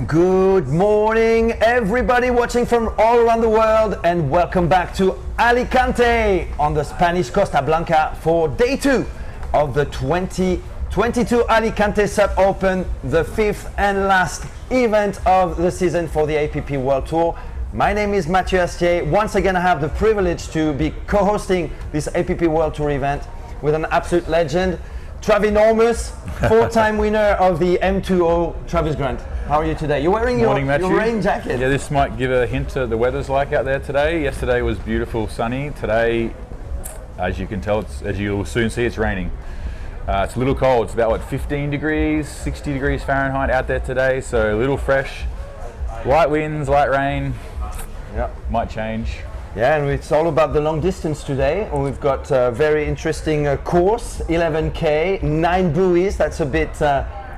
Good morning, everybody watching from all around the world, and welcome back to Alicante on the Spanish Costa Blanca for day 2 of the 2022 Alicante SUP Open, the 5th and last event of the season for the APP World Tour. My name is Mathieu Astier. Once again, I have the privilege to be co-hosting this APP World Tour event with an absolute legend, Travinormous, 4-time winner of the M2O, Travis Grant. How are you today? You're wearing your rain jacket. Yeah, this might give a hint to the weather's like out there today. Yesterday was beautiful, sunny. Today, as you can tell, as you'll soon see, it's raining. It's a little cold. It's about 15 degrees, 60 degrees Fahrenheit out there today. So a little fresh, light winds, light rain. Yeah, might change. Yeah, and it's all about the long distance today. We've got a very interesting course, 11K, 9 buoys. That's a bit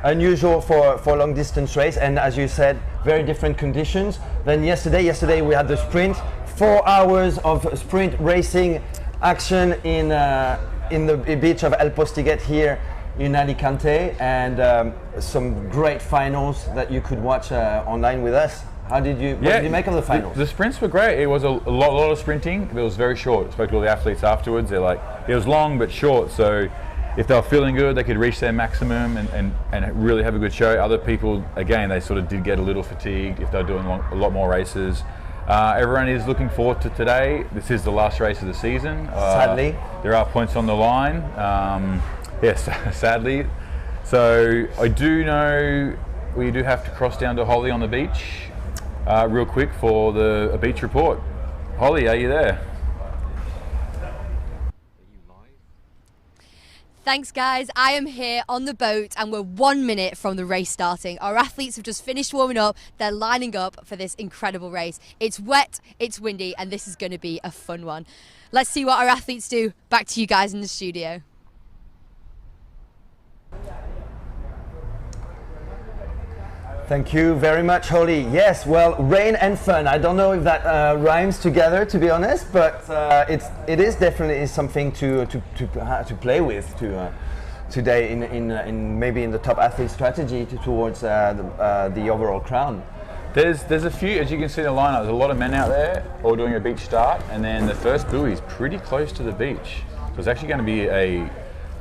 unusual for a long distance race, and as you said, very different conditions than yesterday. Yesterday we had the sprint, 4 hours of sprint racing action in the beach of El Postiguet here in Alicante, and some great finals that you could watch online with us. What did you make of the finals? The sprints were great. It was a lot of sprinting, but it was very short. I spoke to all the athletes afterwards. They're like, it was long but short, so if they were feeling good, they could reach their maximum and really have a good show. Other people, again, they sort of did get a little fatigued if they're doing a lot more races. Everyone is looking forward to today. This is the last race of the season. Sadly. There are points on the line. Yes, sadly. So I do know we do have to cross down to Holly on the beach real quick for a beach report. Holly, are you there? Thanks guys, I am here on the boat and we're 1 minute from the race starting. Our athletes have just finished warming up, they're lining up for this incredible race. It's wet, it's windy, and this is going to be a fun one. Let's see what our athletes do. Back to you guys in the studio. Thank you very much, Holly. Yes, well, rain and fun. I don't know if that rhymes together, to be honest, but it is definitely something to play with today in maybe in the top athlete strategy towards the overall crown. There's a few, as you can see in the lineup, there's a lot of men out there all doing a beach start, and then the first buoy is pretty close to the beach. So it's actually going to be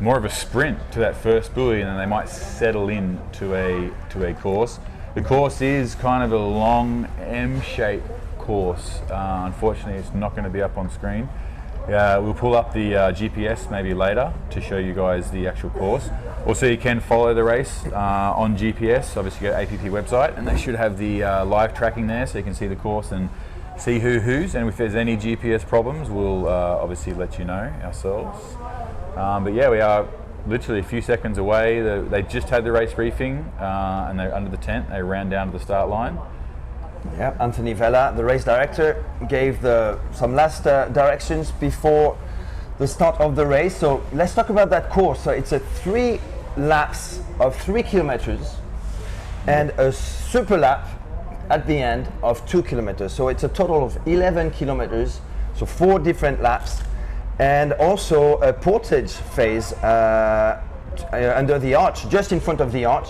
more of a sprint to that first buoy, and then they might settle in to a course. The course is kind of a long M-shaped course. Unfortunately, it's not going to be up on screen. We'll pull up the GPS maybe later to show you guys the actual course. Also, you can follow the race on GPS. Obviously, go to APP website, and they should have the live tracking there, so you can see the course and see who's. And if there's any GPS problems, we'll obviously let you know ourselves. But yeah, we are literally a few seconds away. They just had the race briefing and they're under the tent. They ran down to the start line. Yeah, Anthony Vella, the race director, gave some last directions before the start of the race. So let's talk about that course. So it's 3 laps of 3 kilometers and a super lap at the end of 2 kilometers. So it's a total of 11 kilometers, so 4 different laps. And also a portage phase under the arch, just in front of the arch,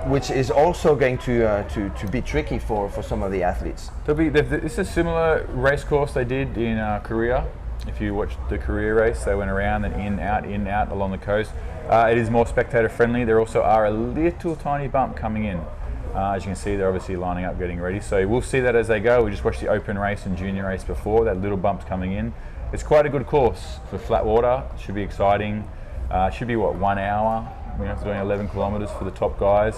which is also going to be tricky for some of the athletes. This is a similar race course they did in Korea. If you watched the Korea race, they went around and in, out along the coast. It is more spectator friendly. There also are a little tiny bump coming in. As you can see, they're obviously lining up, getting ready. So we'll see that as they go. We just watched the open race and junior race before. That little bump's coming in. It's quite a good course for flat water. It should be exciting. It should be 1 hour. We're doing 11 kilometers for the top guys.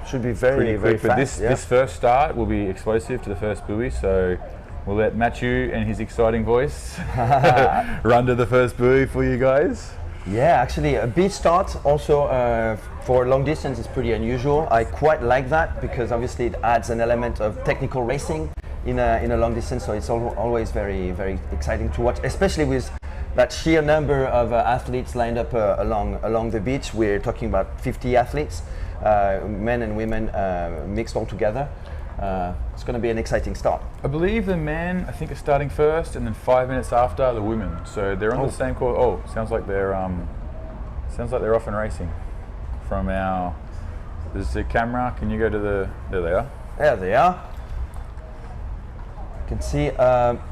Should be very fast. But this first start will be explosive to the first buoy. So we'll let Mathieu and his exciting voice run to the first buoy for you guys. Yeah, actually, a beach start also for long distance is pretty unusual. I quite like that because obviously it adds an element of technical racing in a long distance, so it's always very exciting to watch, especially with that sheer number of athletes lined up along the beach. We're talking about 50 athletes, men and women mixed all together. It's going to be an exciting start. I believe the men, are starting first, and then 5 minutes after the women. So they're on the same course. Sounds like they're off and racing from our There's the camera. Can you go to the? There they are. There they are. You can see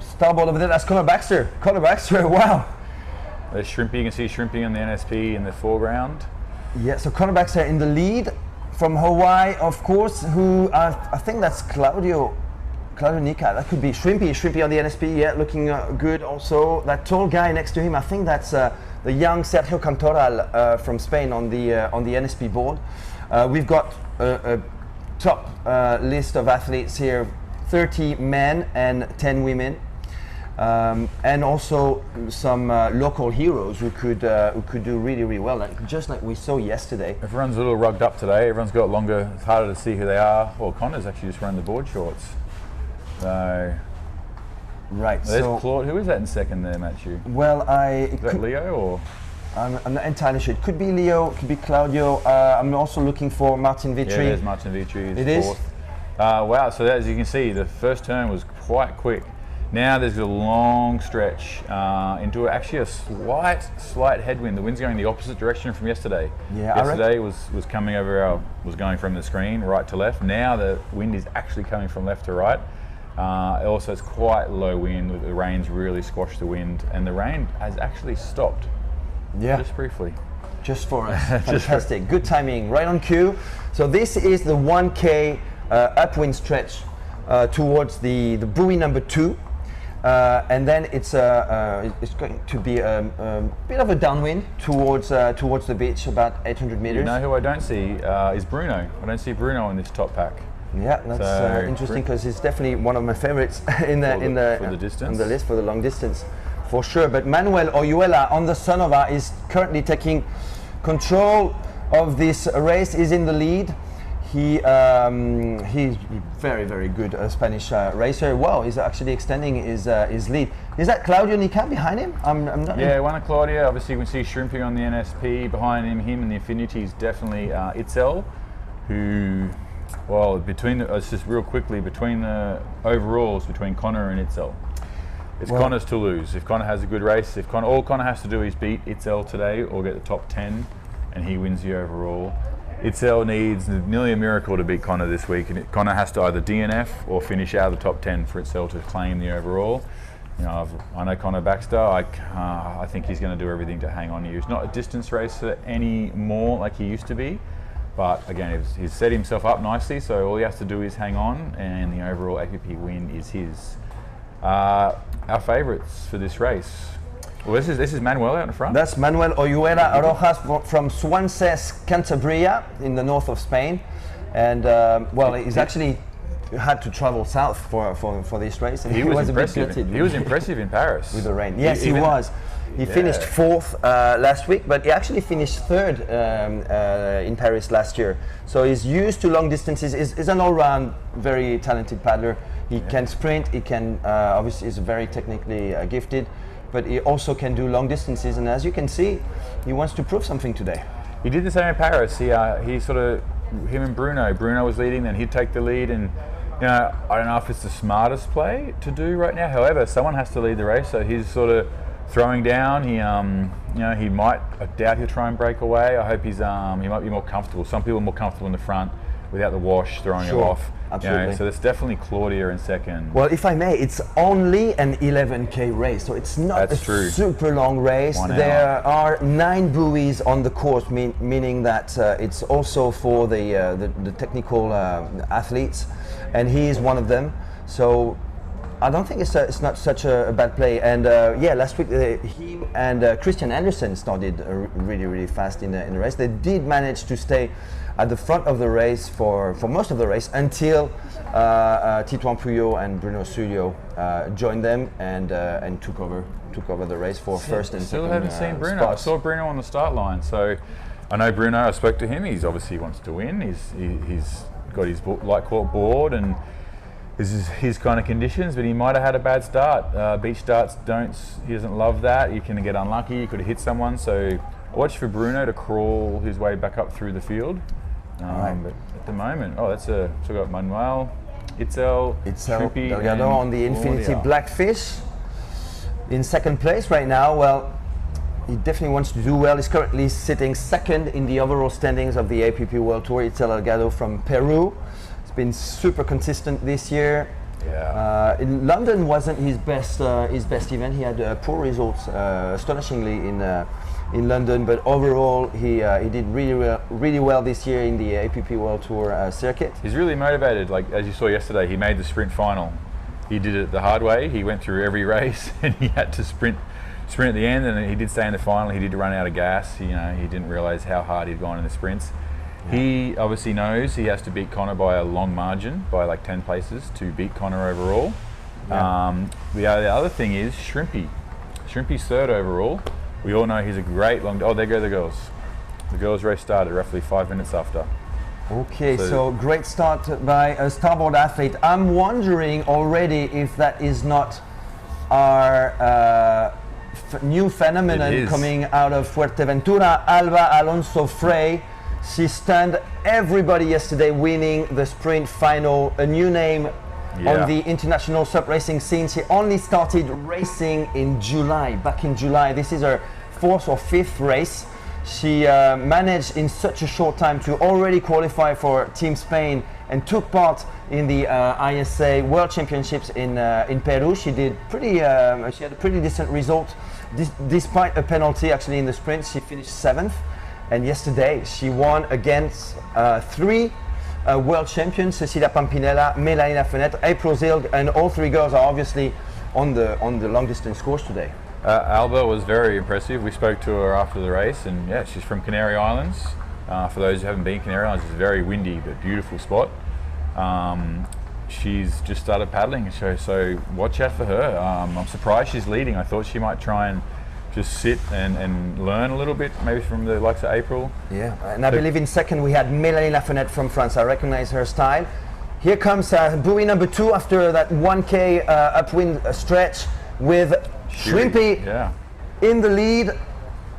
starboard over there. That's Connor Baxter. Connor Baxter. Wow. There's Shrimpy. You can see Shrimpy on the NSP in the foreground. Yeah. So Connor Baxter in the lead from Hawaii, of course. Who I think that's Claudio Nica. That could be Shrimpy on the NSP. Yeah, looking good. Also, that tall guy next to him. I think that's the young Sergio Cantoral from Spain on the NSP board. We've got a top list of athletes here, 30 men and 10 women, and also some local heroes who could do really, really well, just like we saw yesterday. Everyone's a little rugged up today. Everyone's got longer. It's harder to see who they are. Well, Connor's actually just running the board shorts. So, right. There's So Claude. Who is that in second there, Matthew? well, Is that Leo or? I'm not entirely sure. It could be Leo, it could be Claudio. I'm also looking for Martin Vitri. Yeah, there's Martin Vitri. It is? Fourth. Wow, so as you can see, the first turn was quite quick. Now there's a long stretch into actually a slight headwind. The wind's going the opposite direction from yesterday. Yeah, yesterday was coming over was going from the screen right to left. Now the wind is actually coming from left to right. Also, it's quite low wind. The rain's really squashed the wind, and the rain has actually stopped. Yeah. Just briefly. Just for us. Fantastic. Good timing, right on cue. So this is the 1K upwind stretch towards the buoy number 2. And then it's going to be a bit of a downwind towards the beach, about 800 meters. You know who I don't see is Bruno. I don't see Bruno in this top pack. Yeah, that's interesting because he's definitely one of my favorites in the distance. On the list for the long distance, for sure. But Manuel Oyuela on the Sonova is currently taking control of this race. He's in the lead. He's very, very good Spanish racer. Wow, he's actually extending his lead. Is that Claudio Nica behind him? I'm not. Yeah, one of Claudia. Obviously, we can see Shrimpy on the NSP behind him. Him and the Infinity is definitely Itzel, who, well, it's just real quickly between the overalls between Connor and Itzel. It's Connor's to lose. If Connor has a good race, all Connor has to do is beat Itzel today or get the top 10, and he wins the overall. Itzel needs nearly a miracle to beat Connor this week, and Connor has to either DNF or finish out of the top 10 for Itzel to claim the overall. You know, I know Connor Baxter. I think he's going to do everything to hang on here. He's not a distance racer anymore like he used to be, but again, he's set himself up nicely. So all he has to do is hang on, and the overall APP win is his. Our favourites for this race. Well, this is Manuel out in front. That's Manuel Oyuela Rojas from Swanses, Cantabria, in the north of Spain, and he's actually had to travel south for this race. And he was impressive. A bit he was impressive in Paris with the rain. Yes, he was. He finished 4th last week, but he actually finished 3rd in Paris last year. So he's used to long distances. He's an all-round very talented paddler. He can sprint. He can obviously is very technically gifted, but he also can do long distances. And as you can see, he wants to prove something today. He did the same in Paris. He sort of, him and Bruno was leading, then he'd take the lead, and you know, I don't know if it's the smartest play to do right now. However, someone has to lead the race, so he's sort of throwing down. He might. I doubt he'll try and break away. I hope he might be more comfortable. Some people are more comfortable in the front without the wash throwing it off. Absolutely. You know, so it's definitely Claudia in second. Well, if I may, it's only an 11K race, so it's not super long race. There are 9 buoys on the course, meaning that it's also for the technical athletes, and he is one of them. So I don't think it's not such a bad play. And last week he and Christian Andersen started really, really fast in the race. They did manage to stay at the front of the race for most of the race until Titouan Puyot and Bruno Sulio joined them and took over the race for first and second. Still haven't seen Bruno. spots. I saw Bruno on the start line, so I know Bruno. I spoke to him. He's obviously wants to win. He's got his light court board and this is his kind of conditions, but he might have had a bad start. Beach starts he doesn't love that. You can get unlucky. You could have hit someone. So I watch for Bruno to crawl his way back up through the field. But at the moment, so we got Manuel, Itzel Delgado on the Infinity Blackfish in second place right now. Well, he definitely wants to do well. He's currently sitting second in the overall standings of the APP World Tour. It's Delgado from Peru. He's been super consistent this year. Yeah. In London wasn't his best event. He had poor results, astonishingly, in London. But overall, he did really well this year in the APP World Tour circuit. He's really motivated. Like as you saw yesterday, he made the sprint final. He did it the hard way. He went through every race, and he had to sprint at the end. And he did stay in the final. He did run out of gas. He didn't realize how hard he'd gone in the sprints. He obviously knows he has to beat Connor by a long margin, by like 10 places, to beat Connor overall. Yeah. The other thing is Shrimpy. Shrimpy's third overall. We all know he's a great long... Oh, there go the girls. The girls' race started roughly 5 minutes after. Okay, so great start by a starboard athlete. I'm wondering already if that is not our new phenomenon coming out of Fuerteventura, Alba Alonso Frey. She stunned everybody yesterday, winning the sprint final, a new name on the international SUP racing scene. She only started racing back in July. This is her fourth or fifth race. She managed in such a short time to already qualify for Team Spain and took part in the ISA World Championships in Peru. She did she had a pretty decent result, despite a penalty actually in the sprint. She finished 7th. And yesterday she won against three world champions: Cecilia Pampinella, Melanie Lafenette, April Zilg, and all three girls are obviously on the long distance course today. Alba was very impressive. We spoke to her after the race, and yeah, she's from Canary Islands. For those who haven't been Canary Islands, it's a very windy but beautiful spot. She's just started paddling, so watch out for her. I'm surprised she's leading. I thought she might try and just sit and learn a little bit, maybe from the likes of April. Yeah, and I believe in second we had Melanie Lafenette from France. I recognize her style. Here comes buoy number 2 after that 1K upwind stretch with Shrimpy in the lead,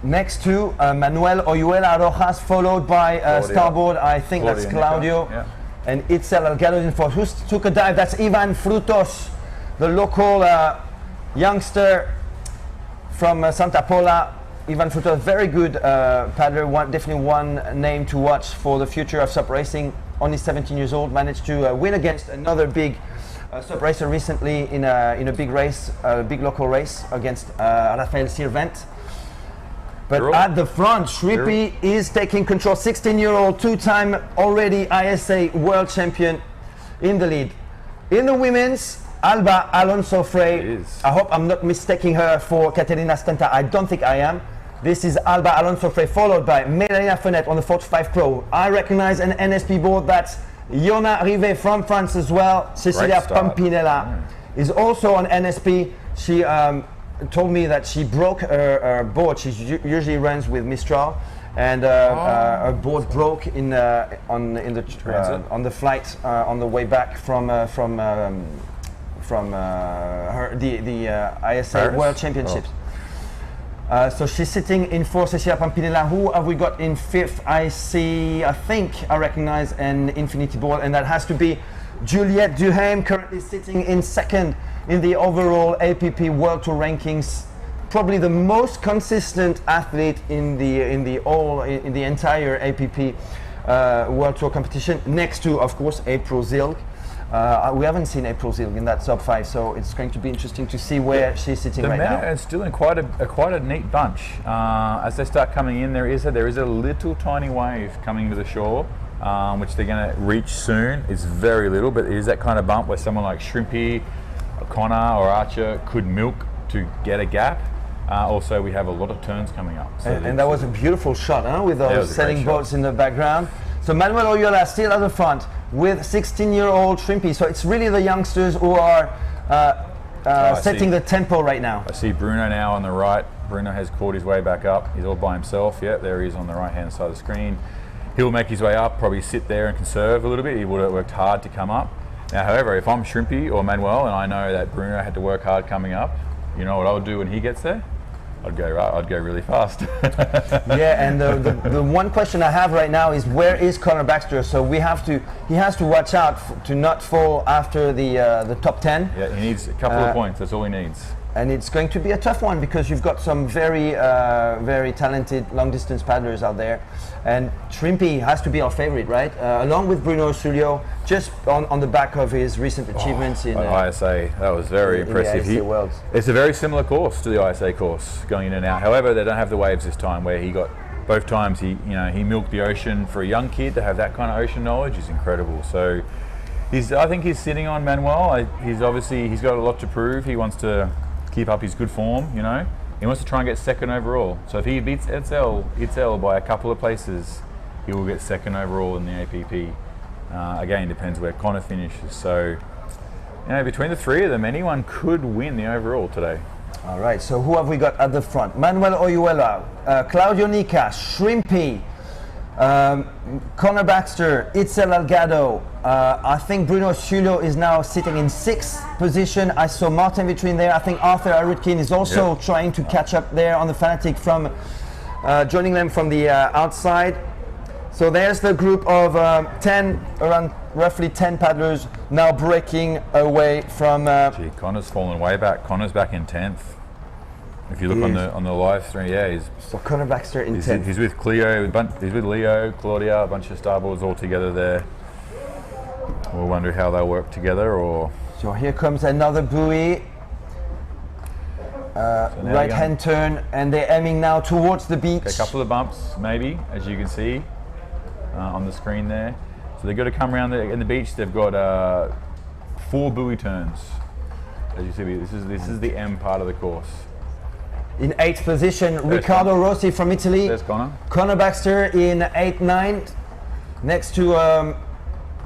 next to Manuel Oyuela Rojas, followed by starboard, I think that's Claudio, and Itzel Delgado in fourth. Who took a dive? That's Ivan Frutos, the local youngster from Santa Pola. Ivan Frutos, very good paddler, definitely one name to watch for the future of SUP racing. Only 17 years old, managed to win against another big SUP racer recently in a big race, a big local race against Rafael Sirvent. But at the front, Shrimpy is taking control. 16-year-old, 2-time already ISA world champion in the lead. In the women's, Alba Alonso Frey. I hope I'm not mistaking her for Caterina Stenta. I don't think I am. This is Alba Alonso Frey, followed by Melanie Lafenette on the 45 Pro. I recognize an NSP board. That's Yona Rivet from France as well. Cecilia Pampinella is also on NSP. She told me that she broke her board. She usually runs with Mistral, and her board broke on the flight on the way back from the ISA Paris? World Championships. So she's sitting in fourth. Cecilia Pampinella. Who have we got in fifth? I recognize an Infinity board, and that has to be Juliette Duhaime, currently sitting in second in the overall APP World Tour rankings. Probably the most consistent athlete in the entire APP World Tour competition, next to, of course, April Zilg. We haven't seen April Zilg in that sub 5, so it's going to be interesting to see where she's sitting right now. The men are still in quite a neat bunch. As they start coming in, there is a little tiny wave coming to the shore, which they're going to reach soon. It's very little, but it is that kind of bump where someone like Shrimpy, Connor or Archer could milk to get a gap. Also, we have a lot of turns coming up. So and that was a beautiful shot, with those sailing boats in the background. So Manuel Oyuela still at the front with 16-year-old Shrimpy. So it's really the youngsters who are setting the tempo right now. I see Bruno now on the right. Bruno has caught his way back up. He's all by himself. Yeah, there he is on the right-hand side of the screen. He'll make his way up, probably sit there and conserve a little bit. He would have worked hard to come up. Now, however, if I'm Shrimpy or Manuel and I know that Bruno had to work hard coming up, you know what I would do when he gets there? I'd go really fast. Yeah, and the one question I have right now is, where is Connor Baxter? So he has to watch out to not fall after the top 10. Yeah, he needs a couple of points. That's all he needs. And it's going to be a tough one because you've got some very, very talented long distance paddlers out there. And Shrimpy has to be our favorite, right? Along with Bruno Osulio, just on the back of his recent achievements in ISA. That was very impressive. The ISA Worlds. It's a very similar course to the ISA course, going in and out. However, they don't have the waves this time, where he got both times. He milked the ocean. For a young kid to have that kind of ocean knowledge is incredible. So I think he's sitting on Manuel. He's got a lot to prove. He wants to keep up his good form, He wants to try and get second overall. So if he beats Itzel by a couple of places, he will get second overall in the APP. Again, depends where Connor finishes. So, between the three of them, anyone could win the overall today. All right, so who have we got at the front? Manuel Oyuela, Claudio Nica, Shrimpy, Connor Baxter, Itzel Algado. I think Bruno Osulio is now sitting in 6th position. I saw Martin Vitry in there. I think Arthur Arutkin is also trying to catch up there on the Fanatic from joining them from the outside. So there's the group of 10, around roughly 10 paddlers now breaking away from. Connor's fallen way back. Connor's back in 10th. If you look on the live stream, he's so Connor Baxter in 10th. He's with Cleo. He's with Leo, Claudia, a bunch of starboards all together there. We'll wonder how they'll work together. Or so here comes another buoy. Right hand turn, and they're aiming now towards the beach. A couple of bumps, maybe, as you can see on the screen there. So they've got to come around in the beach. They've got 4 buoy turns. As you see, this is the M part of the course. In 8th position, there's Riccardo Connor. Rossi from Italy. There's Connor. Connor Baxter in 8th, 9th, next to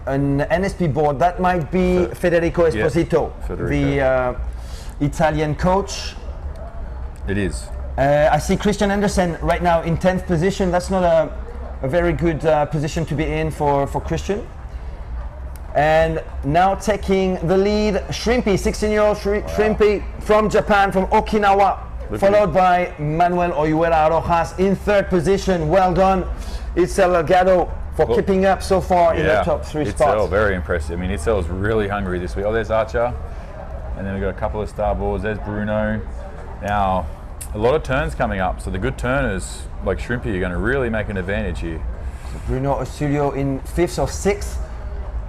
an NSP board. That might be Federico Esposito, the Italian coach. It is. I see Christian Andersen right now in 10th position. That's not a very good position to be in for Christian. And now taking the lead, Shrimpy, 16-year-old Shrimpy from Japan, from Okinawa. Followed by Manuel Oyuela Rojas in 3rd position. Well done, Itzel Algado, for keeping up so far in the top 3 spots. Itzel, very impressive. I mean, Itzel's really hungry this week. Oh, there's Archer. And then we've got a couple of starboards. There's Bruno. Now, a lot of turns coming up. So the good turners, like Shrimpy, are going to really make an advantage here. So Bruno Osulio in 5th or 6th.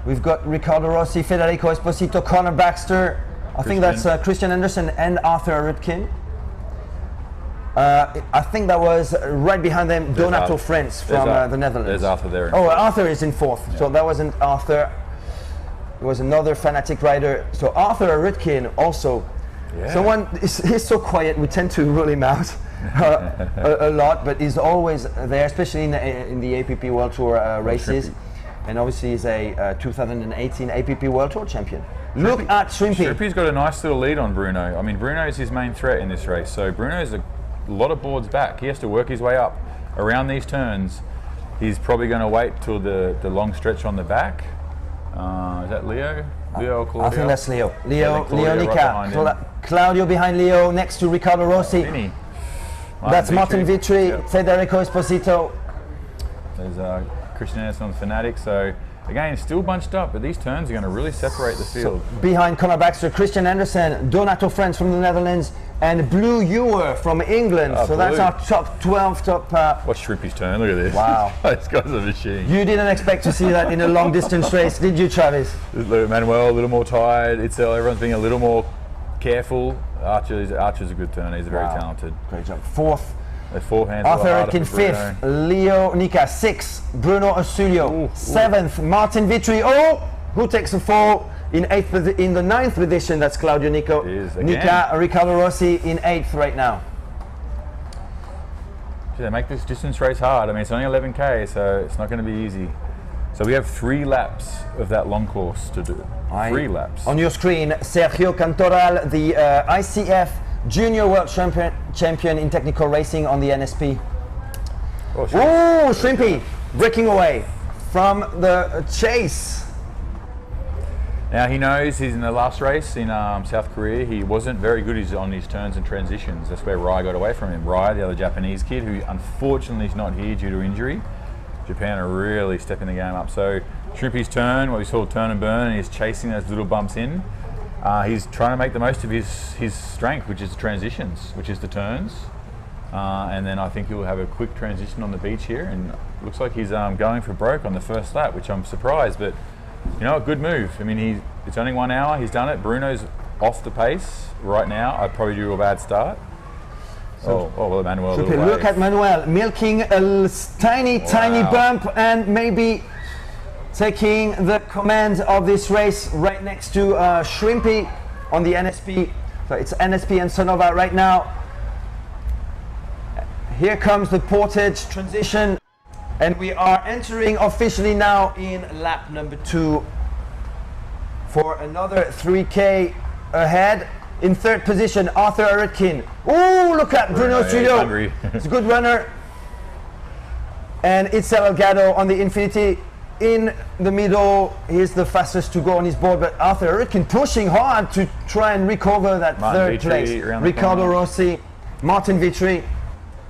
We've got Riccardo Rossi, Federico Esposito, Connor Baxter. I think that's Christian Andersen and Arthur Arutkin. I think that was right behind them, Donato Frens from the Netherlands. There's Arthur there. Oh, Arthur is in 4th, so that wasn't Arthur. It was another Fanatic rider. So Arthur Arutkin also. Someone he's so quiet. We tend to rule him out a lot, but he's always there, especially in the APP World Tour races. And obviously he's a 2018 APP World Tour champion. Look at Shrimpy. Shrimpy's got a nice little lead on Bruno. I mean, Bruno is his main threat in this race. So Bruno's a lot of boards back. He has to work his way up around these turns. He's probably going to wait till the long stretch on the back. Is that Leo? Leo or Claudio? I think that's Leo. Leo Nica. Claudio behind Leo, next to Riccardo Rossi. That's Martin Vitry, Federico Esposito. There's Christian Andersen on the Fanatic. So again, still bunched up, but these turns are going to really separate the field. So behind Connor Baxter, Christian Andersen, Donato Frens from the Netherlands, and Blue Ewer from England. So that's our top 12. Watch Shrimpy's turn, look at this. Wow. This guy's a machine. You didn't expect to see that in a long distance race, did you, Travis? Manuel, a little more tired. Itzel, everyone's being a little more careful. Archer's a good turner, he's very talented. Great job. 4th. The forehand. Arthur Arutkin 5th, Leo Nica 6th, Bruno Osulio 7th, Martin Vitry. Who takes a fall in 8th, in the 9th position? That's Claudio Nica. Riccardo Rossi in 8th right now. They make this distance race hard. I mean, it's only 11k, so it's not going to be easy. So we have 3 laps of that long course to do. 3 laps. On your screen, Sergio Cantoral, the ICF Junior World Champion in technical racing on the NSP. Shrimpy breaking away from the chase. Now he knows he's in the last race in South Korea. He wasn't very good on his turns and transitions. That's where Rai got away from him. Rai, the other Japanese kid, who unfortunately is not here due to injury. Japan are really stepping the game up. So Shrimpy's turn, what we saw turn and burn, and he's chasing those little bumps in. He's trying to make the most of his strength, which is the transitions, which is the turns. And then I think he'll have a quick transition on the beach here, and looks like he's going for broke on the first lap, which I'm surprised, but you know, a good move. I mean, it's only 1 hour, he's done it. Bruno's off the pace right now. I'd probably do a bad start. Well, Manuel. Look at Manuel milking a tiny bump and maybe taking the command of this race right next to Shrimpy on the NSP. So it's NSP and Sonova right now. Here comes the Portage transition, and we are entering officially now in lap number 2 for another 3K ahead. In third position, Arthur Aritkin. Oh, look at Bruno Studio. He's a good runner. And Itzel Elgado on the Infinity. In the middle, he's the fastest to go on his board, but Arthur Aritkin pushing hard to try and recover that third place. Ricardo Rossi, Martin Vitry,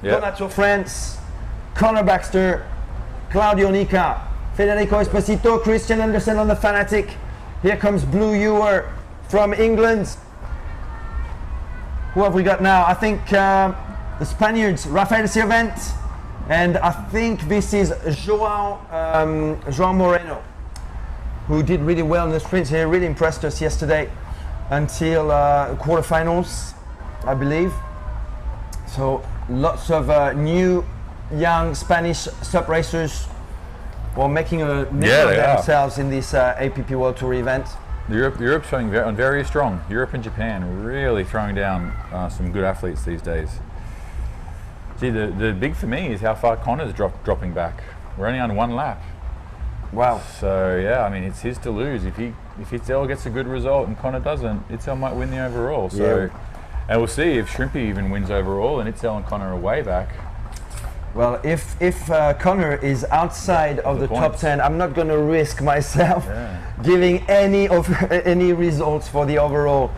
Donato France, Connor Baxter, Claudio Nica, Federico Esposito, Christian Anderson on the Fanatic. Here comes Blue Ewer from England. Who have we got now? I think the Spaniards, Rafael Sirvent, and I think this is João Moreno, who did really well in the sprints. He really impressed us yesterday until quarterfinals, I believe. So lots of new, young Spanish SUP racers were making a name of themselves in this APP World Tour event. Europe's showing very strong. Europe and Japan are really throwing down some good athletes these days. Gee, the big for me is how far Connor's dropping back. We're only on 1 lap. Wow. So yeah, I mean, it's his to lose. If Itzel gets a good result and Connor doesn't, Itzel might win the overall. So, and we'll see if Shrimpy even wins overall, and Itzel and Connor are way back. Well, if Connor is outside of the top 10, I'm not going to risk myself giving any results for the overall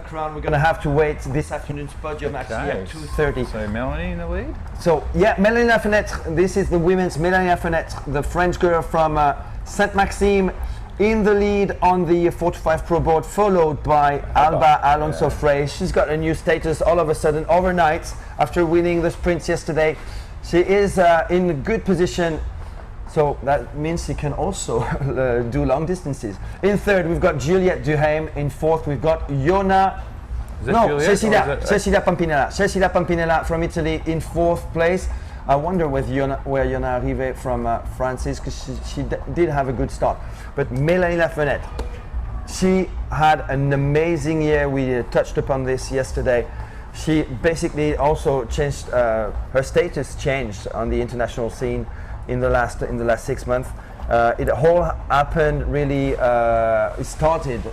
crown. We're going to have to wait this afternoon's podium actually at 2:30. So Melanie in the lead? So yeah, Mélanie Lafenêtre. This is the women's Mélanie Lafenêtre, the French girl from Saint-Maxime, in the lead on the 4x5 Pro board, followed by Alba Alonso Frey. She's got a new status all of a sudden overnight after winning the sprints yesterday. She is in a good position, so that means she can also do long distances. In third, we've got Juliette Duhaime. In fourth, we've got Cecilia Pampinella. Cecilia Pampinella from Italy in fourth place. I wonder where Yona Rivet from France is, because she did have a good start. But Mélanie Lafenêtre, she had an amazing year. We touched upon this yesterday. She basically also changed her status changed on the international scene in the last 6 months. It all happened really. It started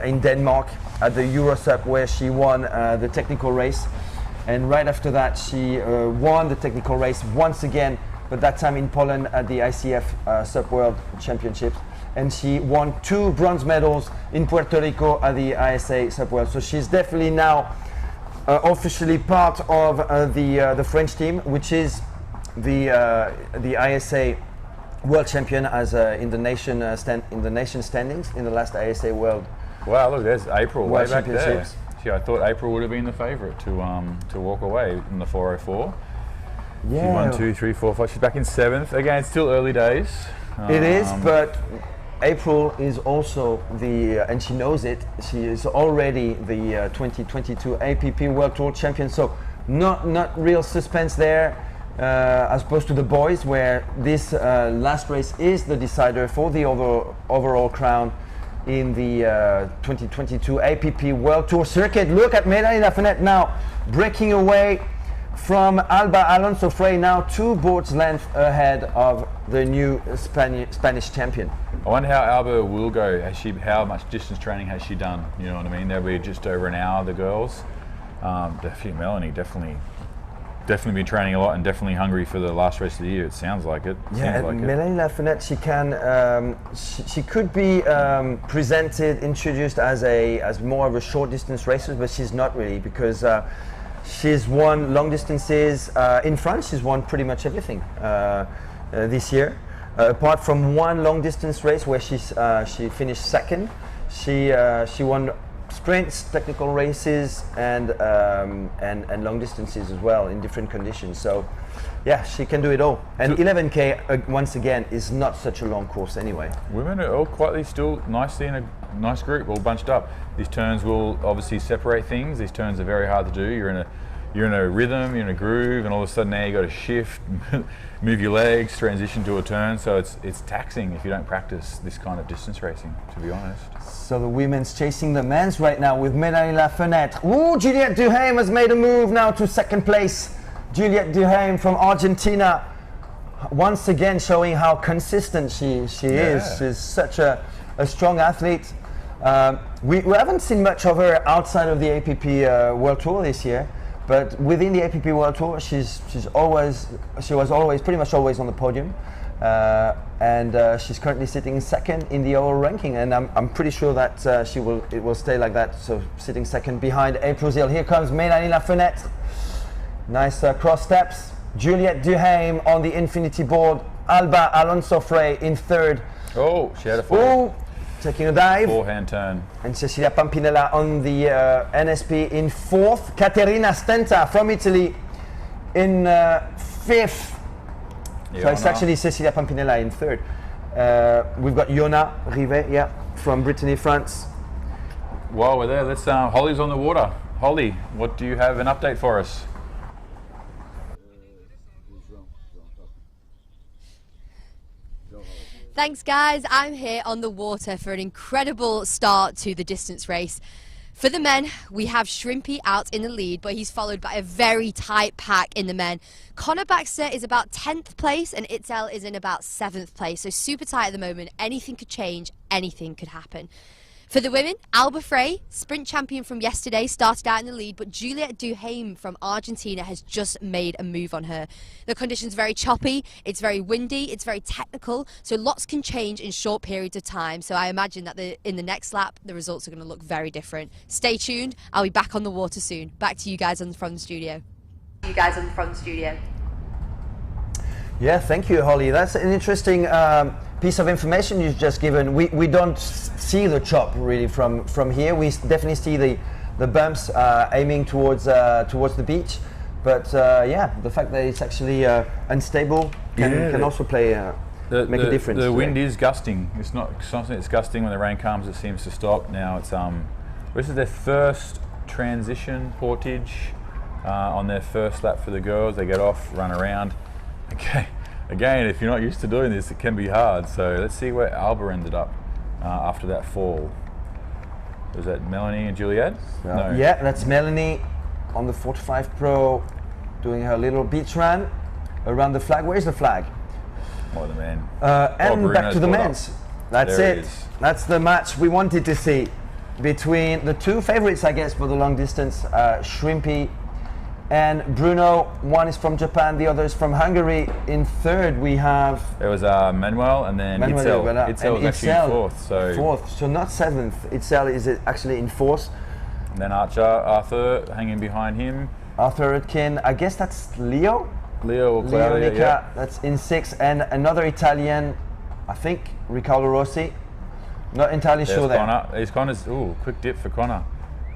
in Denmark at the EuroSUP, where she won the technical race, and right after that she won the technical race once again, but that time in Poland at the ICF SUP World Championships, and she won 2 bronze medals in Puerto Rico at the ISA SUP World. So she's definitely now officially part of the French team, which is the ISA World Champion as in the nation standings in the last ISA World. Wow, look, there's April World way back there. Championships. Gee, I thought April would have been the favourite to walk away in the 404. Yeah. She's 1, 2, 3, 4, 5. She's back in 7th. Again, it's still early days. It is, but April is also and she knows it, she is already the 2022 APP World Tour Champion, so not real suspense there, as opposed to the boys, where this last race is the decider for the overall crown in the 2022 APP World Tour circuit. Look at Mélanie Lafenêtre now breaking away from Alba Alonso Frey, now 2 boards length ahead of the new Spanish champion. I wonder how Alba will go. How much distance training has she done? You know what I mean? They'll be just over an hour, the girls. Melanie definitely been training a lot and definitely hungry for the last race of the year. It sounds like it. Mélanie Lafenêtre, she can, she could be introduced as more of a short distance racer, but she's not really, because she's won long distances in France. She's won pretty much everything this year, apart from one long distance race where she finished second. She won sprints, technical races, and long distances as well in different conditions. So, yeah, she can do it all. And 11K once again is not such a long course anyway. Women are all quietly still nicely in a nice group, all bunched up. These turns will obviously separate things. These turns are very hard to do. You're in a rhythm, you're in a groove, and all of a sudden now you got to shift, move your legs, transition to a turn. So it's taxing if you don't practice this kind of distance racing, to be honest. So the women's chasing the men's right now with Mélanie Lafenêtre. Ooh, Juliette Duhaime has made a move now to second place. Juliette Duhaime from Argentina, once again showing how consistent she is. She's such a strong athlete. We haven't seen much of her outside of the APP World Tour this year. But within the APP World Tour, she was always pretty much always on the podium, and she's currently sitting second in the overall ranking. And I'm pretty sure that it will stay like that. So sitting second behind April Zil. Here comes Mélanie Lafenêtre. Nice cross steps. Juliette Duhaime on the infinity board. Alba Alonso Frey in third. Oh, she had a fall. Taking a dive. Forehand turn. And Cecilia Pampinella on the NSP in fourth. Caterina Stenta from Italy in fifth. So it's actually Cecilia Pampinella in third. We've got Yona Rivet, from Brittany, France. While we're there, let's Holly's on the water. Holly, what do you have an update for us? Thanks guys, I'm here on the water for an incredible start to the distance race. For the men, we have Shrimpy out in the lead, but he's followed by a very tight pack in the men. Connor Baxter is about 10th place and Itzel is in about 7th place, so super tight at the moment. Anything could change, anything could happen. For the women, Alba Frey, sprint champion from yesterday, started out in the lead, but Juliette Duhaime from Argentina has just made a move on her. The conditions very choppy, it's very windy, it's very technical, so lots can change in short periods of time. So I imagine that in the next lap, the results are going to look very different. Stay tuned, I'll be back on the water soon. Back to you guys from the studio. Yeah, thank you, Holly. That's an interesting piece of information you've just given. We don't see the chop really from here. We definitely see the bumps aiming towards the beach. But yeah, the fact that it's actually unstable can also make a difference. The wind is gusting. It's not something that's gusting when the rain comes. It seems to stop. Now it's this is their first transition portage on their first lap for the girls. They get off, run around. Okay. Again, if you're not used to doing this, it can be hard. So let's see where Alba ended up after that fall. Was that Melanie and Juliette? No. Yeah, that's Melanie on the 45 Pro doing her little beach run around the flag. Where's the flag? Oh, the men. And back to the men's. That's there it. That's the match we wanted to see between the two favorites, I guess, for the long distance, Shrimpy and Bruno. One is from Japan, the other is from Hungary. In third, we have... There was Manuel and then Itzel. Itzel was actually in fourth. Fourth, so not seventh. Itzel is actually in fourth. And then Arthur hanging behind him. Arthur Rutkin, I guess that's Leo or Claudia, Nica, that's in sixth. And another Italian, I think, Riccardo Rossi. Not entirely sure there. Connor. Connor's, quick dip for Connor.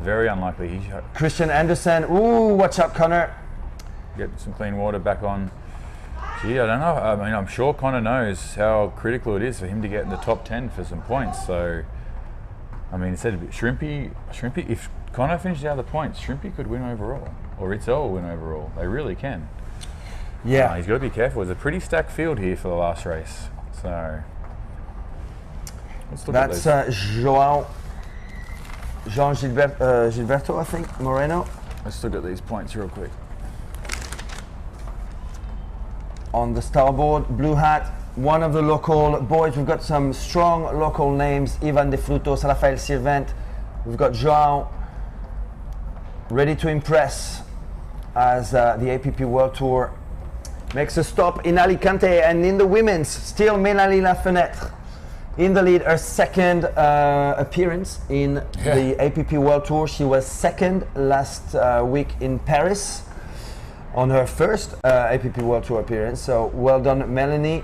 Very unlikely. Christian Andersen, watch out, Connor. Get some clean water back on. Gee, I don't know. I mean, I'm sure Connor knows how critical it is for him to get in the top 10 for some points. So, I mean, it said Shrimpy, if Connor finishes out the points, Shrimpy could win overall. Or Itzel will win overall. They really can. Yeah. He's got to be careful. There's a pretty stacked field here for the last race. So, let's look at that's Jean Gilberto, I think, Moreno. Let's look at these points real quick. On the starboard, blue hat, one of the local boys. We've got some strong local names: Ivan De Frutos, Rafael Sirvent. We've got João, ready to impress as the APP World Tour makes a stop in Alicante. And in the women's, still Mélanie Lafenêtre in the lead, her second appearance in the APP World Tour. She was second last week in Paris on her first APP World Tour appearance. So well done, Melanie.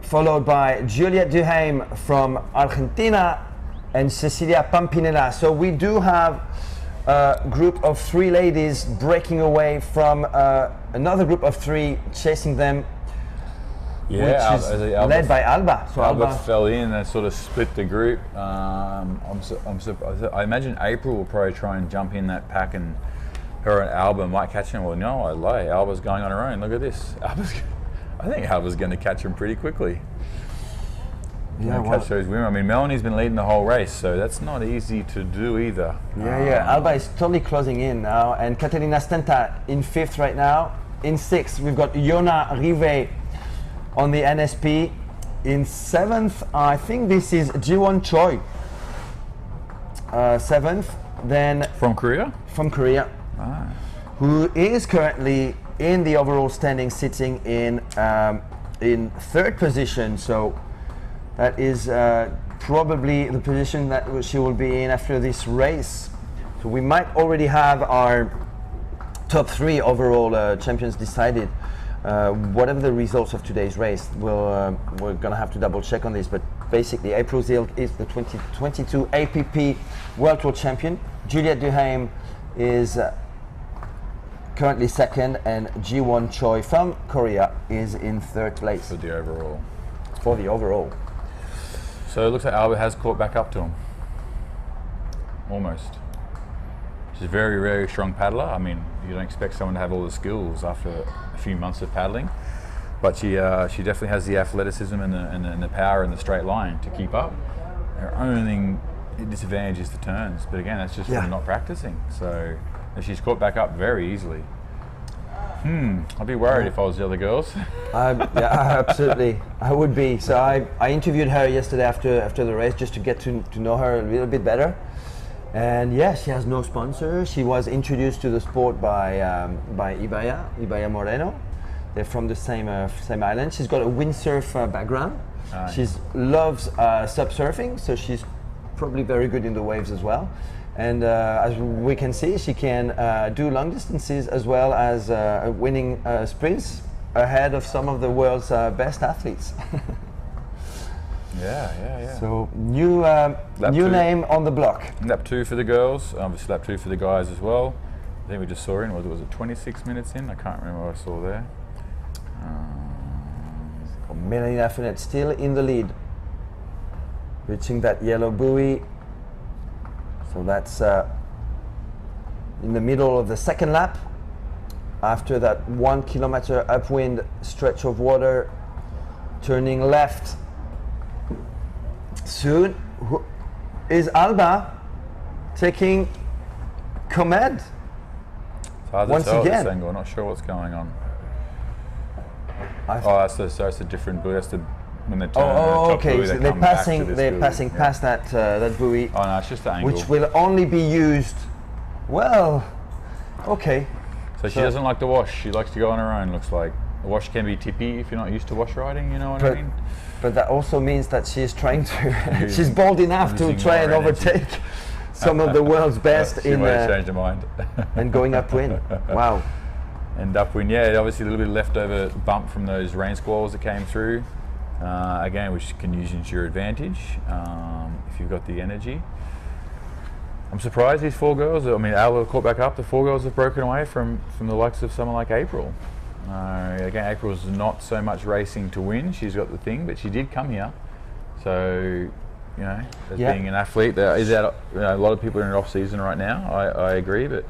Followed by Juliette Duhaime from Argentina and Cecilia Pampinella. So we do have a group of 3 ladies breaking away from another group of 3 chasing them, which is led by Alba. So Alba fell in and sort of split the group. I imagine April will probably try and jump in that pack, and her and Alba might catch him. Well, no, I lie. Alba's going on her own. Look at this. I think Alba's going to catch him pretty quickly. Yeah, catch those women. I mean, Melanie's been leading the whole race, so that's not easy to do either. Yeah. Alba is totally closing in now, and Catalina Stenta in 5th right now. In 6th, we've got Yona Rive on the NSP. In 7th, I think this is Jiwon Choi. 7th, then from Korea. Who is currently in the overall standing, sitting in 3rd position. So that is probably the position that she will be in after this race. So we might already have our top 3 overall champions decided. Whatever the results of today's race, we're gonna have to double check on this. But basically, April Zilk is the 2022 APP World Tour champion. Juliette Duhaime is currently 2nd, and Jiwon Choi from Korea is in 3rd place for the overall. So it looks like Alba has caught back up to him. Almost. She's a very, very strong paddler. I mean, you don't expect someone to have all the skills after a few months of paddling, but she definitely has the athleticism and the power in the straight line to keep up. Her only disadvantage is the turns, but again, that's just from not practicing. So she's caught back up very easily. I'd be worried if I was the other girls. Yeah, absolutely, I would be. So I interviewed her yesterday after the race just to get to know her a little bit better. And yeah, she has no sponsor. She was introduced to the sport by Ibaya Moreno. They're from the same island. She's got a windsurf background. She loves SUP surfing, so she's probably very good in the waves as well. And as we can see, she can do long distances as well as winning sprints ahead of some of the world's best athletes. Yeah. So new name on the block. Lap 2 for the girls, obviously lap 2 for the guys as well. I think we just saw in, was it 26 minutes in? I can't remember what I saw there. Melanie Lafayette still in the lead, reaching that yellow buoy. So that's in the middle of the 2nd lap. After that 1 kilometer upwind stretch of water, turning left. Soon is Alba taking command once again. This angle. Not sure what's going on. That's a different buoy. That's when they turn. Okay. Buoy, so they're passing past that buoy. Oh no, it's just the angle. Which will only be used. Well, okay. So she doesn't like the wash. She likes to go on her own. Looks like the wash can be tippy if you're not used to wash riding. You know what I mean? But that also means that she's trying to. She's bold enough to try and overtake some of the world's best she might have changed her mind. And going upwind. Wow. And upwind, yeah, obviously a little bit leftover bump from those rain squalls that came through. Again, which can use into your advantage if you've got the energy. I'm surprised these 4 girls. I mean, Alba caught back up. The 4 girls have broken away from the likes of someone like April. Again, April's not so much racing to win. She's got the thing, but she did come here. So, you know, as being an athlete, there is a lot of people are in off season right now. I agree, but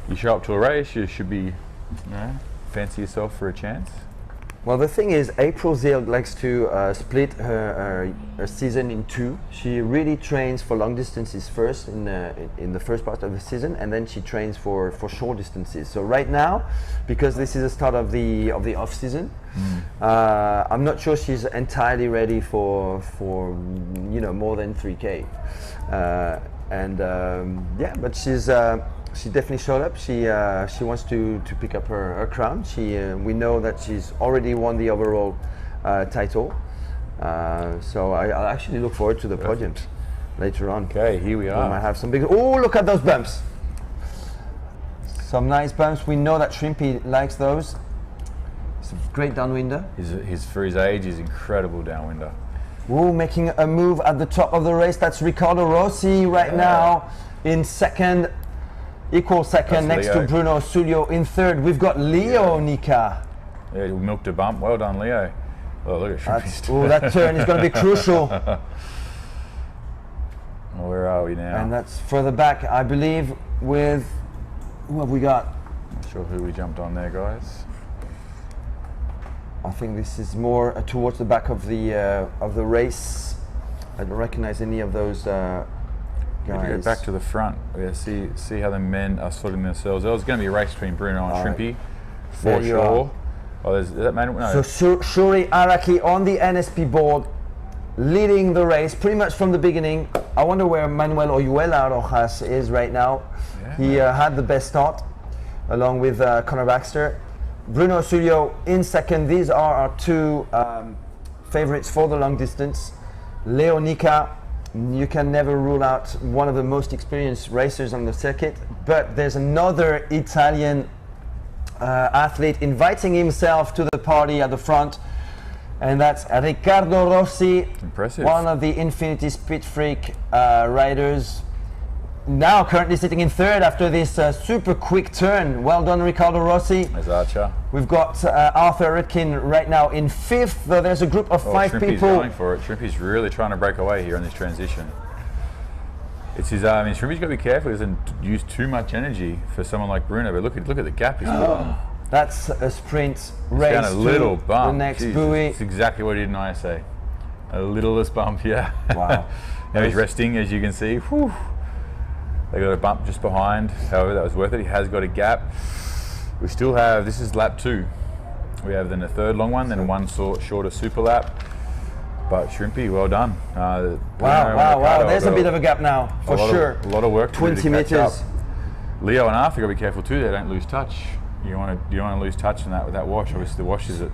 you show up to a race, you should be, fancy yourself for a chance. Well, the thing is, April Zilk likes to split her season in 2. She really trains for long distances first in the first part of the season, and then she trains for short distances. So right now, because this is the start of the off season, I'm not sure she's entirely ready for more than 3K. But she definitely showed up. She wants to pick up her crown. We know that she's already won the overall title. So I actually look forward to the podium later on. Okay, here we are. We might have some big. Oh, look at those bumps! Some nice bumps. We know that Shrimpy likes those. It's a great downwinder. For his age, he's incredible downwinder. Ooh, making a move at the top of the race. That's Riccardo Rossi right now in second, equal second, That's next Leo. to Bruno Sulio in third. We've got Leo Nika. Yeah, he milked a bump. Well done, Leo. Oh, look at Shrimpy's. Oh, that turn is going to be crucial. Where are we now? And that's further back, I believe, with, who have we got? Not sure who we jumped on there, guys. I think this is more towards the back of the race. I don't recognize any of those If we go guys. back to the front, yeah, see how the men are sorting themselves. There's going to be a race between Bruno and Shrimpy, for There you sure. Oh, is that man? No. So Shuri Araki on the NSP board, leading the race pretty much from the beginning. I wonder where Manuel Oyuela Rojas is right now. Yeah. He had the best start, along with Connor Baxter. Bruno Sulio in second. These are our two favorites for the long distance. Leo Nika, you can never rule out one of the most experienced racers on the circuit, but there's another Italian athlete inviting himself to the party at the front, and that's Riccardo Rossi, Impressive. one of the Infinity Speed Freak riders. Now currently sitting in third after this super quick turn. Well done, Riccardo Rossi. There's Archer. We've got Arthur Ritkin right now in fifth. There's a group of five Shrimpy's people. going for it. Shrimpy's really trying to break away here in this transition. It's his. I mean, Shrimpy's got to be careful. He doesn't use too much energy for someone like Bruno. But look at the gap he's put on. That's a sprint race. Down a little to bump. the next Jesus, buoy. It's exactly what he did in ISA. A littlest bump, yeah. Wow. Now he's resting, as you can see. Whew. They got a bump just behind. However, that was worth it. He has got a gap. We still have. This is lap 2. We have then a third long one, then one shorter super lap. But Shrimpy, well done. Wow. There's a bit of a gap now, for sure. A lot of work to do 20 to catch meters. up. Leo and Arthur got to be careful too. They don't lose touch. You don't want to lose touch in that with that wash. Obviously, the wash is a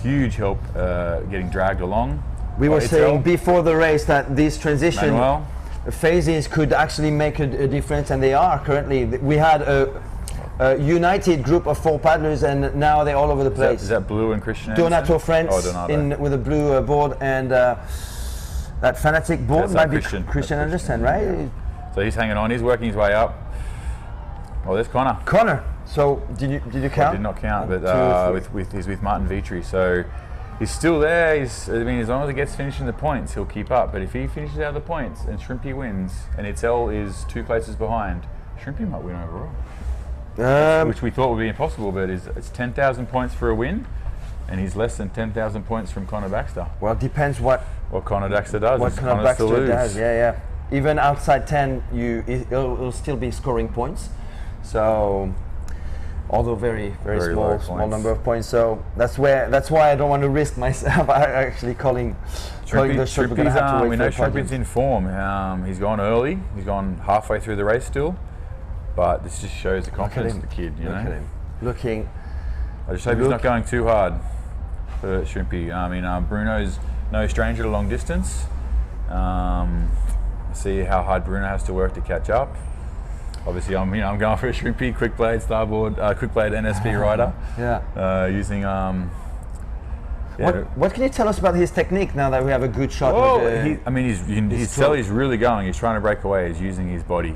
huge help getting dragged along. We were It's saying El. before the race that these transition Manuel. phases could actually make a difference, and they are currently. We had a united group of 4 paddlers, and now they're all over the place. Is that Blue and Christian Donato Anderson? Frantz Oh, Donato. with a blue board, and that fanatic board That's might be Christian. Christian That's Anderson, Christian, right? So he's hanging on. He's working his way up. Oh, there's Connor. Connor. So did you I count? did not count, but 2, 3. he's with Martin Vitri, so he's still there. As long as he gets finished in the points, he'll keep up. But if he finishes out of the points and Shrimpy wins, and Itzel is 2 places behind, Shrimpy might win overall. Which we thought would be impossible, but it's 10,000 points for a win, and he's less than 10,000 points from Connor Baxter. Well, it depends what Connor Baxter does. Connor Baxter does. Yeah. Even outside 10, it'll still be scoring points. So, although very small number of points. So that's why I don't want to risk myself actually calling the shot. We're gonna have to wait we for know the podium. Shrimpy's in form. He's gone early. He's gone halfway through the race still, but this just shows the confidence of the kid. You know, Look at him. Looking. I just hope he's not going too hard for Shrimpy. I mean, Bruno's no stranger to long distance. See how hard Bruno has to work to catch up. Obviously, I'm going for a Shrimpy quick blade starboard, quick blade NSP rider. Yeah. Using. What can you tell us about his technique now that we have a good shot? He's really going. He's trying to break away. He's using his body.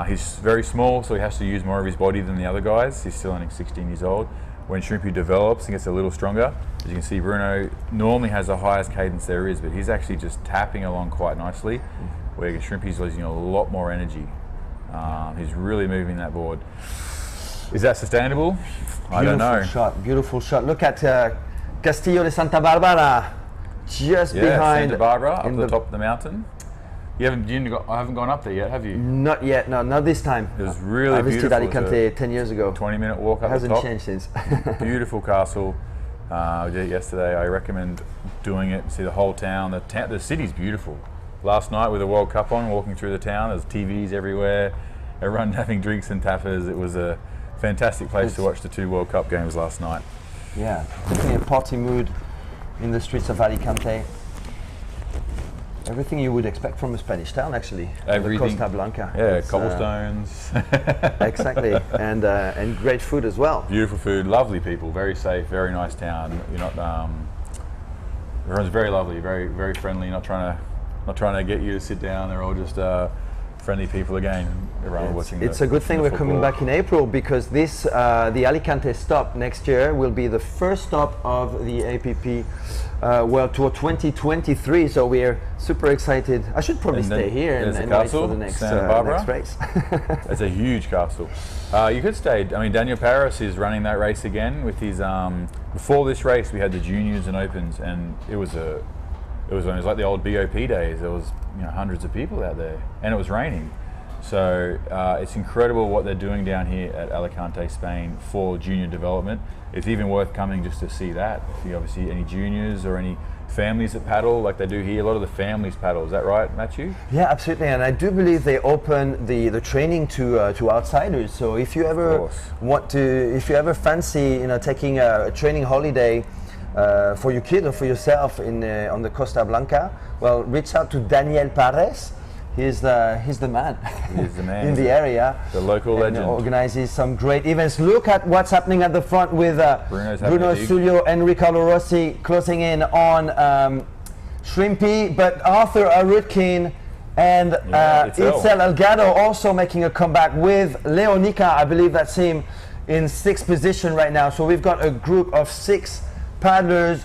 He's very small, so he has to use more of his body than the other guys. He's still only 16 years old. When Shrimpy develops and gets a little stronger, as you can see, Bruno normally has the highest cadence there is, but he's actually just tapping along quite nicely, where Shrimpy's losing a lot more energy. He's really moving that board. Is that sustainable? I don't know. Beautiful shot. Look at Castillo de Santa Barbara, just behind. Santa Barbara, up the top of the mountain. I haven't gone up there yet, have you? Not yet. No, not this time. It was really I visited beautiful. Alicante 10 years ago. 20-minute walk up It hasn't the top. changed since. Beautiful castle. We did it yesterday. I recommend doing it. See the whole town. The city's beautiful. Last night with the World Cup on, walking through the town, there's TVs everywhere, everyone having drinks and tapas. It was a fantastic place to watch the 2 World Cup games last night. Yeah, definitely a party mood in the streets of Alicante. Everything you would expect from a Spanish town, actually. Everything. Costa Blanca. Yeah, It's, cobblestones. Exactly, and great food as well. Beautiful food, lovely people, very safe, very nice town. You're not Everyone's very lovely, very very friendly. Not trying to get you to sit down. They're all just friendly people again. Everyone watching. It's a good thing we're coming back in April, because this the Alicante stop next year will be the first stop of the APP World Tour 2023. So we're super excited. I should probably stay here and wait for the next race. It's a huge castle. You could stay. I mean, Daniel Paris is running that race again with his. Before this race, we had the juniors and opens, and it was like the old BOP days. There was hundreds of people out there, and it was raining. So it's incredible what they're doing down here at Alicante, Spain for junior development. It's even worth coming just to see that. If you obviously any juniors or any families that paddle like they do here, a lot of the families paddle. Is that right, Matthew? Yeah, absolutely. And I do believe they open the training to outsiders. So if you ever if you ever fancy taking a training holiday for your kid or for yourself on the Costa Blanca, well, reach out to Daniel Pares. He's the man. He's the man in the area. The local legend. Organizes some great events. Look at what's happening at the front with Bruno Sulio and Ricardo Rossi closing in on Shrimpy, but Arthur Arutkin and Itzel Elgado also making a comeback with Leonica. I believe that's him in 6th position right now. So we've got a group of 6 paddlers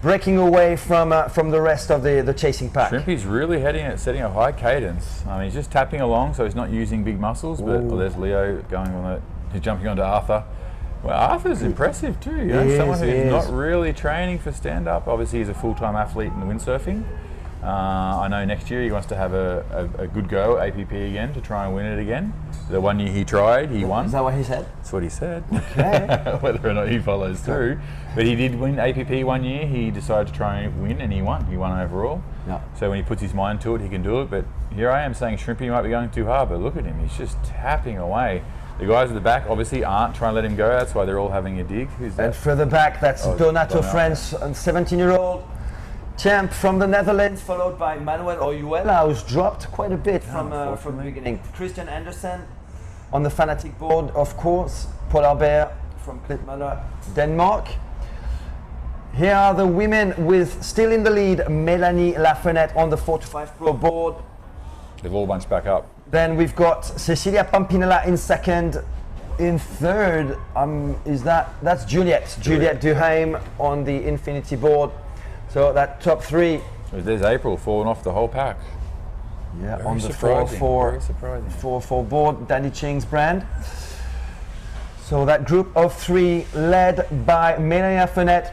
breaking away from the rest of the chasing pack. Shrimpy's really setting a high cadence. I mean, he's just tapping along, so he's not using big muscles. But there's Leo going on it. He's jumping onto Arthur. Well, Arthur's impressive too. Someone who's not really training for stand-up. Obviously, he's a full-time athlete in windsurfing. I know next year he wants to have a good go at APP again to try and win it again. The one year he tried, he won. Is that what he said? That's what he said. Okay. Whether or not he follows through. But he did win APP one year. He decided to try and win, and he won. He won overall. Yeah. So when he puts his mind to it, he can do it. But here I am saying Shrimpy might be going too hard, but look at him. He's just tapping away. The guys at the back obviously aren't trying to let him go. That's why they're all having a dig. Who's that? And further back, that's Donato Friends, a 17-year-old champ from the Netherlands, followed by Manuel Oyuela, who's dropped quite a bit from the beginning. Christian Andersen on the Fanatic board, of course. Paul Albert from Klitmøller, Denmark. Here are the women with still in the lead, Mélanie Lafenette on the 4-5 Pro board. They've all bunched back up. Then we've got Cecilia Pampinella in 2nd. In 3rd, that's Juliette Duhaime on the Infinity board. So that top 3. There's April falling off the whole pack. Yeah, very on the surprising. 4-4 board, Danny Ching's brand. So that group of 3 led by Mélanie Lafenette.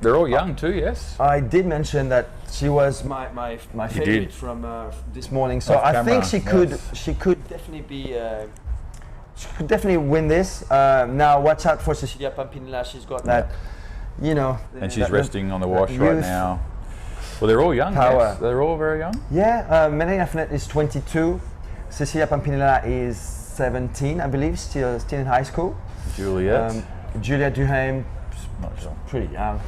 They're all young too, yes? I did mention that she was my favorite from this morning. So I think she could definitely be she could definitely win this. Now watch out for Cecilia Pampinella. She's got that, and she's resting on the wash right now. Well, they're all young. Yes. They're all very young. Yeah, Mélanie Lafenette is 22. Cecilia Pampinella is 17, I believe, still in high school. Juliette Duhaime, not sure. Pretty young.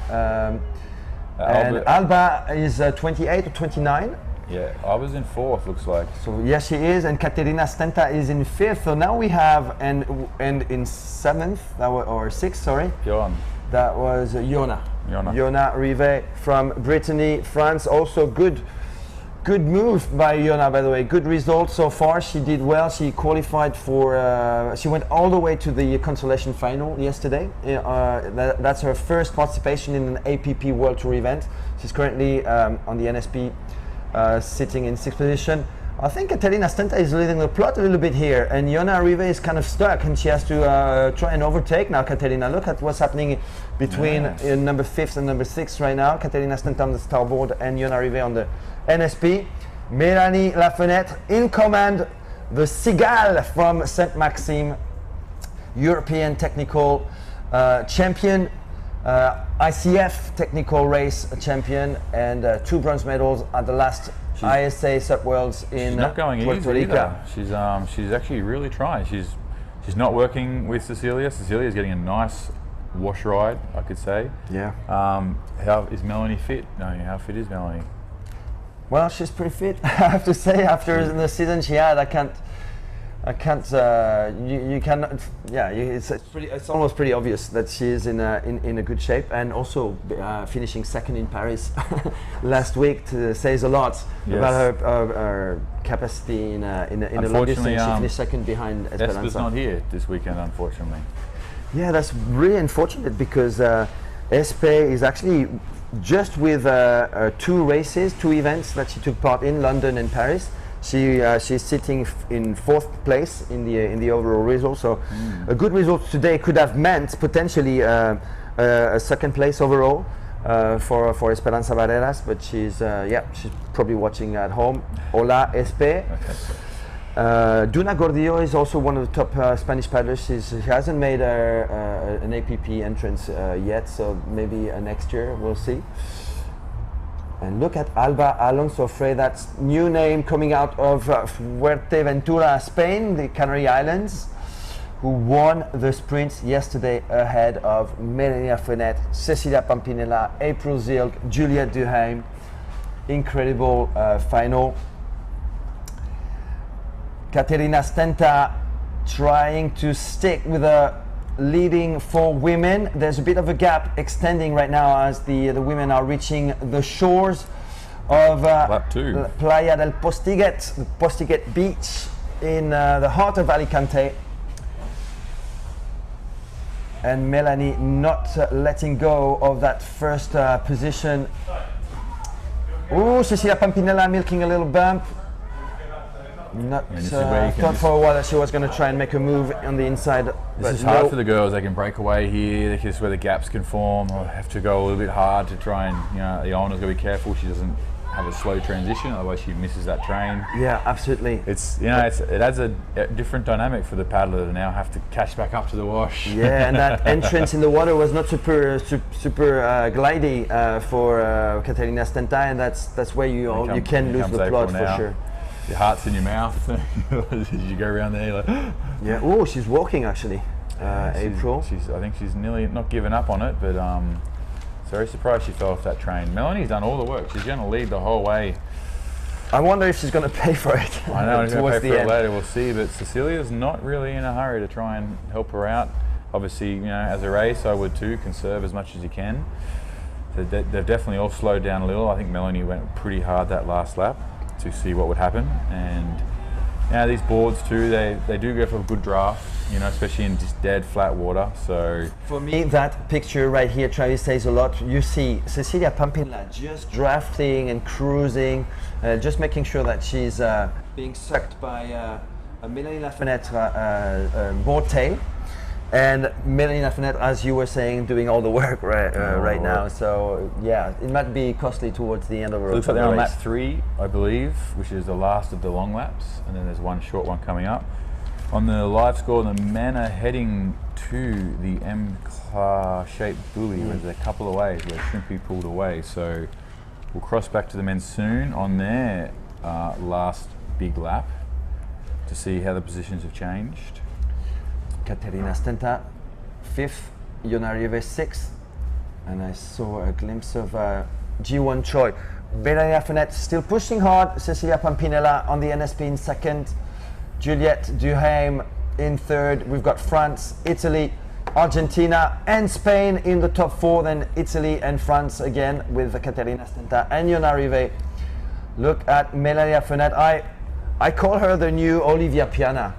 And Alba is 28 or 29. Yeah, I was in 4th, looks like. So yes, she is, and Katerina Stenta is in 5th. So now we have and in 7th or 6th, sorry. Go on. That was Yona Rivet from Brittany, France. Also good move by Yona, by the way. Good result so far. She did well. She qualified for. She went all the way to the consolation final yesterday. That's her first participation in an APP World Tour event. She's currently on the NSP, sitting in 6th position. I think Katerina Stenta is leading the plot a little bit here, and Yona Rive is kind of stuck, and she has to try and overtake now. Katerina, look at what's happening between number 5th and number 6th right now. Katerina Stenta on the starboard and Yona Rive on the NSP. Mélanie Lafenette in command, the Cigale from Saint-Maxime, European technical champion, ICF technical race champion, and 2 bronze medals at the last ISA SUP Worlds in Puerto Rico. She's actually really trying. She's not working with Cecilia. Cecilia's getting a nice wash ride, I could say. Yeah. How is Melanie fit? No, how fit is Melanie? Well, she's pretty fit, I have to say. After the season she had, I can't I can't. You cannot. Yeah, it's almost pretty obvious that she is in a good shape, and also finishing second in Paris last week says a lot about her capacity in a long distance. She finished second behind Esperanza. Esper's not here this weekend, unfortunately. Yeah, that's really unfortunate because Espe is actually just with 2 races, 2 events that she took part in, London and Paris. She's sitting in 4th place in the overall result. So a good result today could have meant potentially a 2nd place overall for Esperanza Barreras. But she's probably watching at home. Hola Espe. Duna Gordillo is also one of the top Spanish paddlers. She hasn't made an APP entrance yet, so maybe next year we'll see. And look at Alba Alonso Frey, that's new name coming out of Fuerteventura, Spain, the Canary Islands, who won the sprints yesterday ahead of Melania Fenet, Cecilia Pampinella, April Zilk, Juliette Duhaime. Incredible final. Katerina Stenta trying to stick with a leading 4 women. There's a bit of a gap extending right now as the women are reaching the shores of Playa del Postiguet, the Postiguet beach in the heart of Alicante. And Melanie not letting go of that first position. Ooh, Cecilia Pampinella milking a little bump. Thought for a while that she was going to try and make a move on the inside. This is hard for the girls. They can break away here. This is where the gaps can form. Or have to go a little bit hard to try and, Ioana's got to be careful she doesn't have a slow transition, otherwise she misses that train. Yeah, absolutely. It adds a different dynamic for the paddler to now have to catch back up to the wash. Yeah, and that entrance in the water was not super glidey for Katerina Stenta, and that's where you can lose the plot for sure. Your heart's in your mouth as you go around there. Like, yeah. Oh, she's walking actually. April. I think she's nearly not given up on it, but very surprised she fell off that train. Melanie's done all the work. She's going to lead the whole way. I wonder if she's going to pay for it. I know she's going to pay for it later. We'll see. But Cecilia's not really in a hurry to try and help her out. Obviously, as a race, I would too. Conserve as much as you can. So they've definitely all slowed down a little. I think Melanie went pretty hard that last lap to see what would happen, and these boards too, they do go for a good draft, especially in just dead flat water. So for me, that picture right here, Travis, says a lot. You see Cecilia Pampinella just drafting and cruising, just making sure that she's being sucked by a Melanie Lafenêtre board tail. And Melanie Lafenêtre, as you were saying, doing all the work right now. So yeah, it might be costly towards the end of the race. Looks like they're on lap 3, I believe, which is the last of the long laps, and then there's one short one coming up. On the live score, the men are heading to the M-shaped buoy, where there's a couple of ways where Shrimpy pulled away. So we'll cross back to the men soon on their last big lap to see how the positions have changed. Katerina Stenta, 5th, Iona Rive 6th, and I saw a glimpse of G1 Choi. Melania Fenet still pushing hard, Cecilia Pampinella on the NSP in 2nd, Juliette Duhaime in 3rd. We've got France, Italy, Argentina and Spain in the top 4, then Italy and France again with Katerina Stenta and Iona Rive. Look at Melania Fenet. I call her the new Olivia Piana.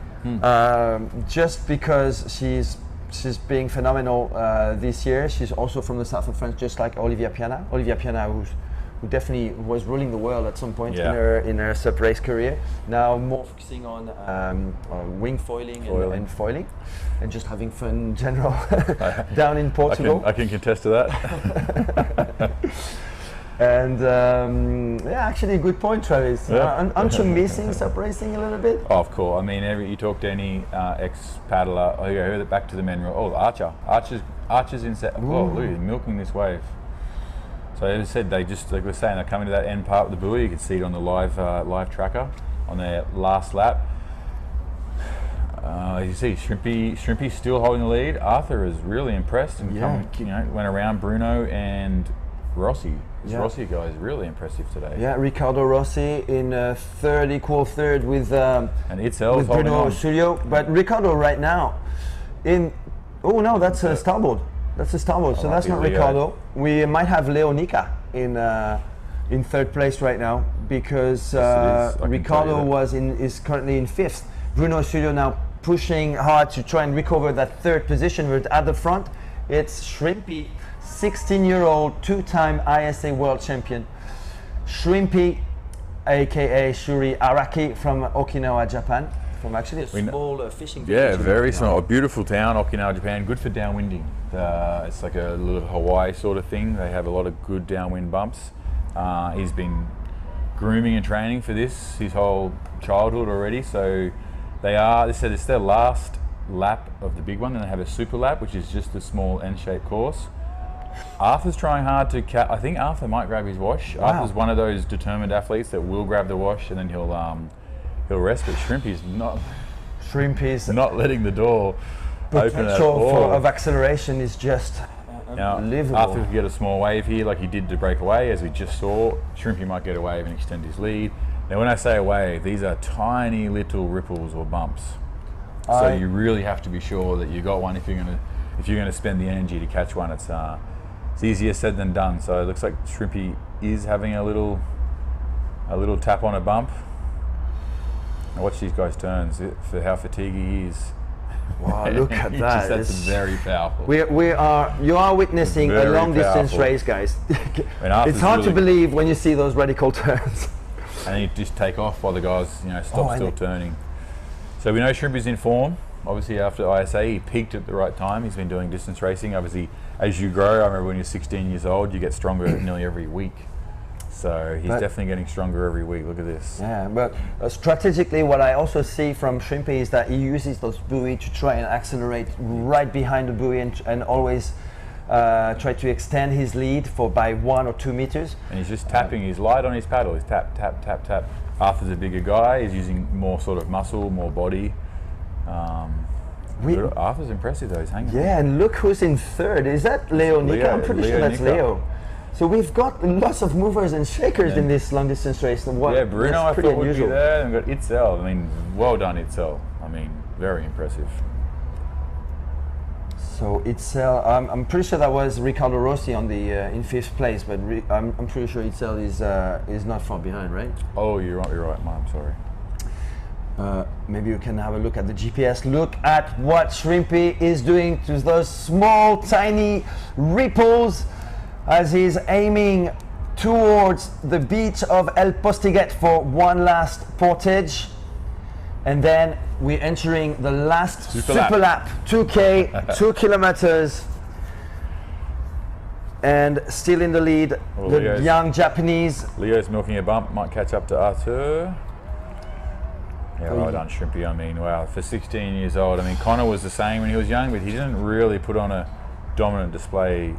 Just because she's being phenomenal this year. She's also from the south of France, just like Olivia Piana. Olivia Piana, who definitely was ruling the world at some point in her SUP race career. Now more focusing on wing foiling and foiling, and just having fun in general down in Portugal. I can contest to that. And actually, good point, Travis. Aren't you missing SUP racing a little bit? Oh, of course. I mean, you talk to any ex-paddler. Oh, yeah, back to the men. Oh, Archer's in set. Oh, look, he's milking this wave. So as I said, they just, like we were saying, they're coming to that end part of the buoy. You can see it on the live tracker on their last lap. As you see, Shrimpy's still holding the lead. Arthur is really impressed and went around Bruno and Rossi. This Yeah. Rossi guy is really impressive today. Yeah, Riccardo Rossi in third, equal third with And Itzel's holding Bruno on. Sulio. But Riccardo right now oh no, that's a starboard. That's a starboard. So might that's be not Leo. Riccardo. We might have Leo Nica in third place right now because Yes, it is. I can tell Riccardo you that. is currently in fifth. Bruno Sulio now pushing hard to try and recover that third position. But at the front, it's Shrimpy, 16-year-old, two-time ISA world champion. Shrimpy, aka Shuri Araki from Okinawa, Japan. From actually a small fishing village. Yeah, in very Okinawa. small. A beautiful town, Okinawa, Japan. Good for downwinding. It's like a little Hawaii sort of thing. They have a lot of good downwind bumps. He's been grooming and training for this his whole childhood already. So they said it's their last lap of the big one, and they have a super lap, which is just a small N-shaped course. Arthur's trying hard to I think Arthur might grab his wash. Wow. Arthur's one of those determined athletes that will grab the wash and then he'll rest, but Shrimpy's Shrimpy's not letting the door open at potential all. of acceleration is just Now, unbelievable. Arthur could get a small wave here like he did to break away, as we just saw. Shrimpy might get a wave and extend his lead. Now when I say a wave, these are tiny little ripples or bumps. So you really have to be sure that you got one if you're gonna spend the energy to catch one. It's easier said than done. So it looks like Shrimpy is having a little tap on a bump. Now watch these guys' turns for how fatigued he is. Wow, look at that. That's It's- very powerful. you are witnessing a Very long distance powerful. race, guys. Arthur's It's hard to really- believe when you see those radical turns. And you just take off while the guys, stop and still it- turning. So we know Shrimpy's in form. Obviously after ISA, he peaked at the right time. He's been doing distance racing. Obviously, as you grow, I remember when you're 16 years old, you get stronger nearly every week. So he's But- definitely getting stronger every week. Look at this. Yeah, but strategically, what I also see from Shrimpy is that he uses those buoy to try and accelerate right behind the buoy and always try to extend his lead by 1 or 2 meters. And he's just tapping his light on his paddle. He's tap, tap, tap, tap. Arthur's a bigger guy. He's using more sort of muscle, more body. But Arthur's impressive though. He's hanging. Yeah, and look who's in third. Is that Leo Nica? I'm pretty sure Leo that's Nica. Leo. So we've got lots of movers and shakers in this long distance race. Yeah, Bruno that's I pretty thought would be unusual. there. And we've got Itzel. I mean, well done Itzel. I mean, very impressive. So Itzel, I'm pretty sure that was Riccardo Rossi on the in 5th place, but I'm pretty sure Itzel is not far behind, right? Oh, you're right, Mom. Sorry. Maybe you can have a look at the GPS. Look at what Shrimpy is doing to those small, tiny ripples as he's aiming towards the beach of El Postiguet for one last portage. And then we're entering the last super lap, 2K, 2 kilometers. And still in the lead, the young Japanese. Leo's milking a bump, might catch up to Arthur. Yeah, well done, Shrimpy. I mean, wow, for 16 years old. I mean, Connor was the same when he was young, but he didn't really put on a dominant display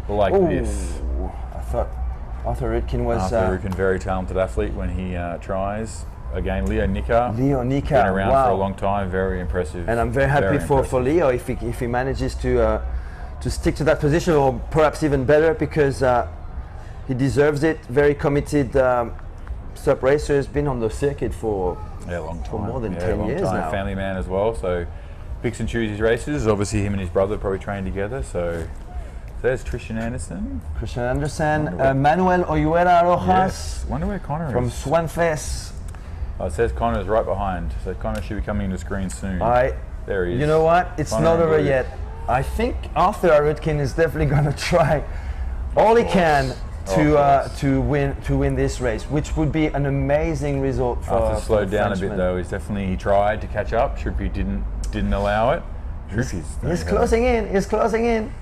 like this. I thought Arthur Rutkin was... Arthur Rutkin, very talented athlete when he tries. Again, Leo Nica. Leo Nica, been around wow. for a long time, very impressive. And I'm very happy for impressive. Leo if he manages to stick to that position, or perhaps even better, because he deserves it. Very committed SUP racer, has been on the circuit for a long time. for more than 10 long years time. now. Family man as well, so picks and chooses his races. Obviously, him and his brother probably train together. So there's Christian Anderson. Christian Anderson, Manuel Oyuela Rojas Yes. Wonder where Connor from is. Swanfest. Oh, it says Connor's right behind, so Connor should be coming to the screen soon. There he is. You know what? It's Connor not in over blue. yet. I think Arthur Rutkin is definitely going to try all he can to win this race, which would be an amazing result for. Arthur slowed the down a bit Frenchman. though. He tried to catch up. Shrimpy didn't allow it. He's closing in. He's closing in.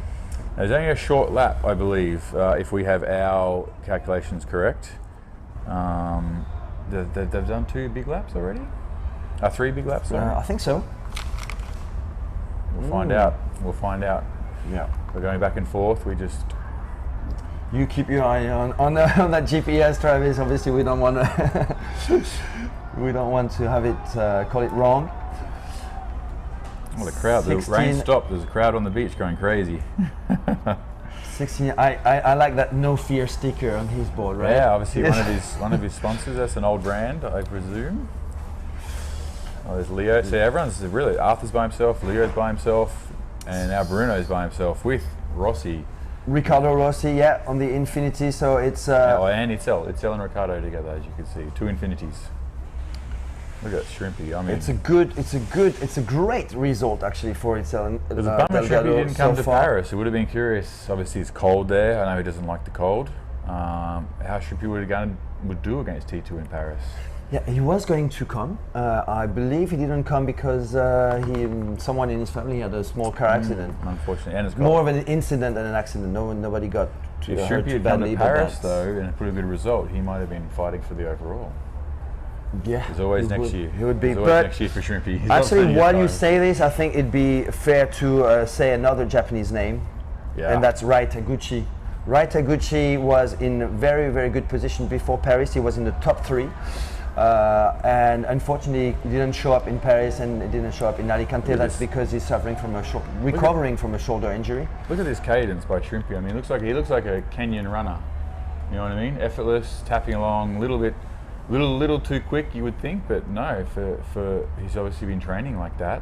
There's only a short lap, I believe, if we have our calculations correct. They've done 2 big laps already? 3 big laps already? I think so. We'll find out. We'll find out. Yeah. We're going back and forth. We just... You keep your eye on that GPS, Travis. Obviously, we don't want to have it call it wrong. Well, the crowd. The rain stopped. There's a crowd on the beach going crazy. 16. I like that no fear sticker on his board, right? Yeah, obviously one of his sponsors. That's an old brand, I presume. Oh, there's Leo. So everyone's really, Arthur's by himself, Leo's by himself, and now Bruno's by himself with Rossi. Ricardo Rossi, yeah, on the Infinity. So it's and Itzel and Ricardo together, as you can see, two Infinities. Look at that Shrimpy. I mean, it's a great result actually for Itzel. And it was a bummer Shrimpy didn't come to far. Paris. It would have been curious. Obviously, it's cold there. I know he doesn't like the cold. How Shrimpy would do against T2 in Paris. Yeah, he was going to come. I believe he didn't come because someone in his family had a small car accident. Unfortunately, and it's more of an incident than an accident. Nobody got too hurt too badly. If Shrimpy had come to Paris though and put a good result, he might have been fighting for the overall. Yeah, there's always next year. He would be. There's always next year for Shrimpy. He's actually, while you say this, I think it'd be fair to say another Japanese name, and that's Rai Taguchi. Rai Taguchi was in a very, very good position before Paris. He was in the top 3. And unfortunately, he didn't show up in Paris and didn't show up in Alicante. That's because he's suffering from recovering from a shoulder injury. Look at this cadence by Shrimpy. I mean, he looks like a Kenyan runner. You know what I mean? Effortless, tapping along, little too quick, you would think, but no. For he's obviously been training like that,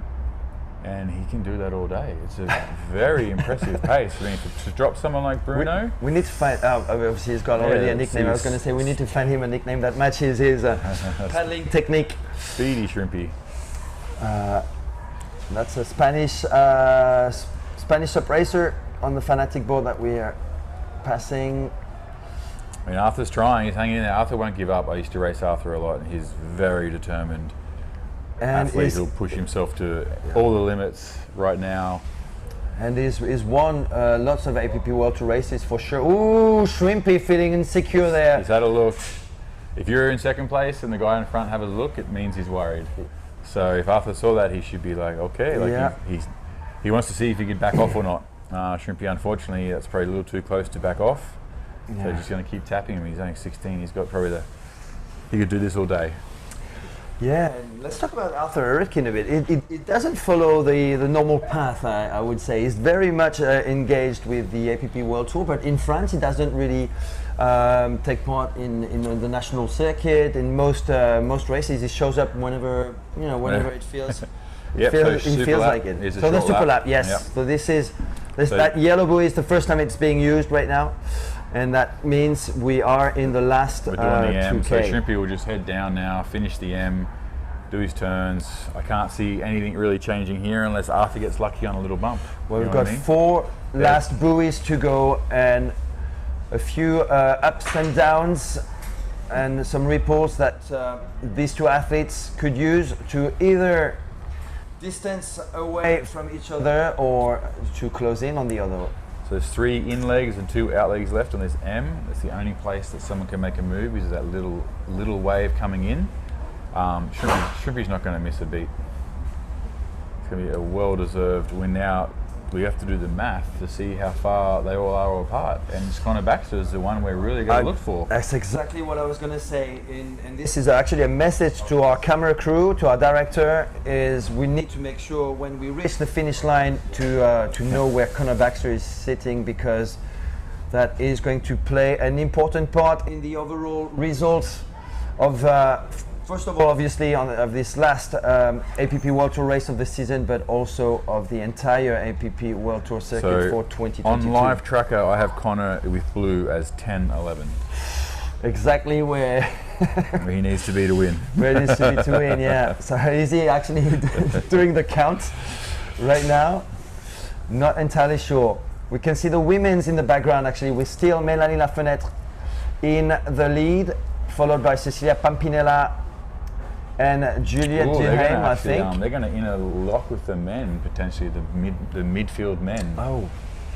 and he can do that all day. It's a very impressive pace. I mean, to drop someone like Bruno, we need to find. Obviously, he's got already a nickname. I was going to say we need to find him a nickname that matches his paddling technique. Speedy Shrimpy. That's a Spanish SUP racer on the Fanatic board that we are passing. I mean, Arthur's trying. He's hanging in there. Arthur won't give up. I used to race Arthur a lot, and he's very determined. And athlete who'll push himself to all the limits right now. And he's won lots of APP World Tour races for sure. Ooh, Shrimpy feeling insecure there. He's had a look. If you're in second place and the guy in front have a look, it means he's worried. So if Arthur saw that, he should be like, okay, like he wants to see if he can back off or not. Shrimpy, unfortunately, that's probably a little too close to back off. Yeah. So he's just going to keep tapping him. He's only 16. He's got probably he could do this all day. Yeah, let's talk about Arthur Erikin a bit. It doesn't follow the normal path, I would say. He's very much engaged with the APP World Tour, but in France he doesn't really take part in the national circuit. In most races, he shows up whenever it feels. It feels like it. So the super lap, yes. Yep. So that yellow buoy is the first time it's being used right now. And that means we are in the last 2K. So Shrimpy will just head down now, finish the M, do his turns. I can't see anything really changing here unless Arthur gets lucky on a little bump. Well, we've got 4 last buoys to go and a few ups and downs and some reports that these 2 athletes could use to either distance away from each other or to close in on the other. So there's 3 in legs and 2 out legs left on this M. That's the only place that someone can make a move, is that little wave coming in. Shrimpy's not going to miss a beat. It's going to be a well-deserved win. Now we have to do the math to see how far they all are apart, and Connor Baxter is the one we're really going to look for. That's exactly what I was going to say, and this is actually a message to our camera crew, to our director, is we need to make sure when we reach the finish line to know where Connor Baxter is sitting, because that is going to play an important part in the overall results of first of all, obviously, of this last APP World Tour race of the season, but also of the entire APP World Tour circuit for 2022. On Live Tracker, I have Connor with blue as 10-11. Exactly where he needs to be to win. Where it needs to be to win, yeah. So is he actually doing the count right now? Not entirely sure. We can see the women's in the background, actually, with still Mélanie Lafenêtre in the lead, followed by Cecilia Pampinella and Juliette Duhaime, I think. They're going to interlock with the men, potentially, the midfield men. Oh.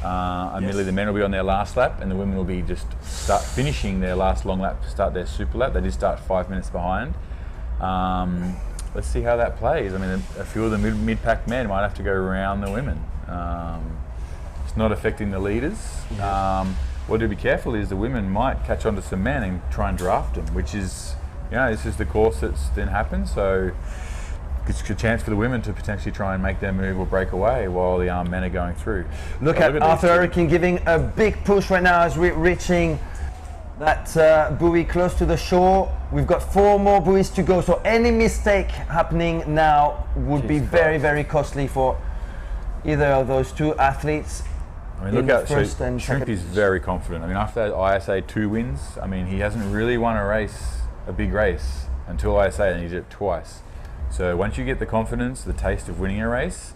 Admittedly, the men will be on their last lap, and the women will be just finishing their last long lap to start their super lap. They did start 5 minutes behind. Let's see how that plays. I mean, a few of the mid-pack men might have to go around the women. It's not affecting the leaders. What to be careful is the women might catch on to some men and try and draft them, which is, this is the course that's then happens. So it's a chance for the women to potentially try and make their move or break away while the men are going through. Look at Arthur Hurricane giving a big push right now as we're reaching that buoy close to the shore. We've got 4 more buoys to go, so any mistake happening now would be very, very costly for either of those 2 athletes. I mean, look at Shrimpy's very confident. I mean, after that ISA 2 wins, I mean, he hasn't really won a big race until ISA, and he did it twice. So once you get the confidence, the taste of winning a race,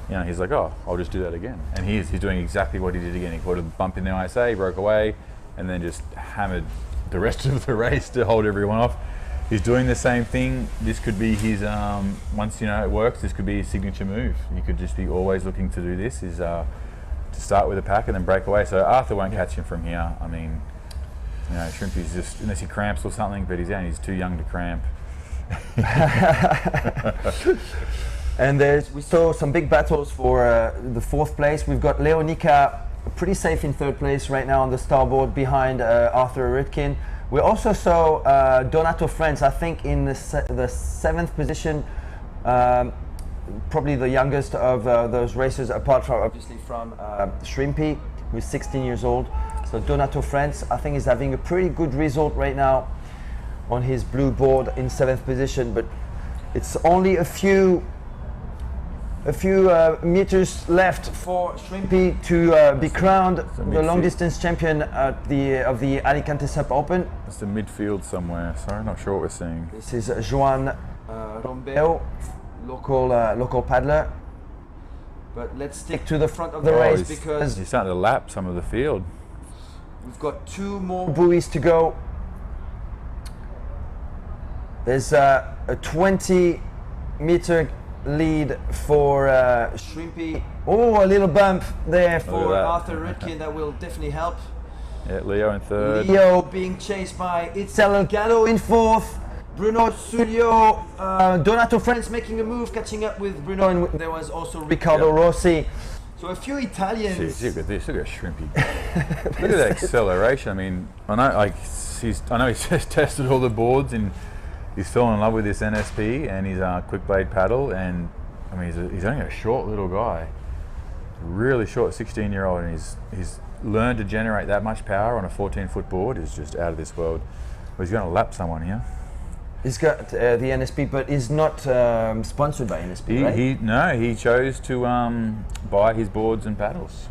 you know, he's like, oh, I'll just do that again. And he's doing exactly what he did again. He caught a bump in the ISA, he broke away, and then just hammered the rest of the race to hold everyone off. He's doing the same thing. This could be his, once it works, this could be his signature move. He could just be always looking to do this, is to start with a pack and then break away. So Arthur won't catch him from here. I mean, Shrimpy's just, unless he cramps or something, but he's too young to cramp. And we saw some big battles for the 4th place. We've got Leonika pretty safe in 3rd place right now on the starboard behind Arthur Rutkin. We also saw Donato Friends, I think, in the 7th position, probably the youngest of those racers, apart from obviously from Shrimpy, who's 16 years old. So Donato Friends, I think, is having a pretty good result right now on his blue board in 7th position, but it's only a few meters left for Shrimpy to be crowned the long distance champion at of the Alicante SUP Open. It's the midfield somewhere. Sorry, not sure what we're seeing. This is Joan Rombeo, local paddler. But let's stick to the front of the race because he's starting to lap some of the field. We've got 2 more buoys to go. There's a 20-meter lead for Shrimpy. Oh, a little bump there for Arthur Rutkin. That will definitely help. Yeah, Leo in 3rd. Leo being chased by Itzel Elgato in 4th. Bruno Sulio, Donato Friends making a move, catching up with Bruno, and there was also Riccardo Rossi. So a few Italians. Jeez, look at this. Look at Shrimpy. Look at that acceleration. I mean, I know he's just tested all the boards and he's fallen in love with this NSP and his quick blade paddle, and I mean he's only a short little guy, really short 16-year-old, and he's learned to generate that much power on a 14-foot board is just out of this world. Well, he's going to lap someone here. He's got the NSP, but he's not sponsored by NSP, right? He chose to buy his boards and paddles.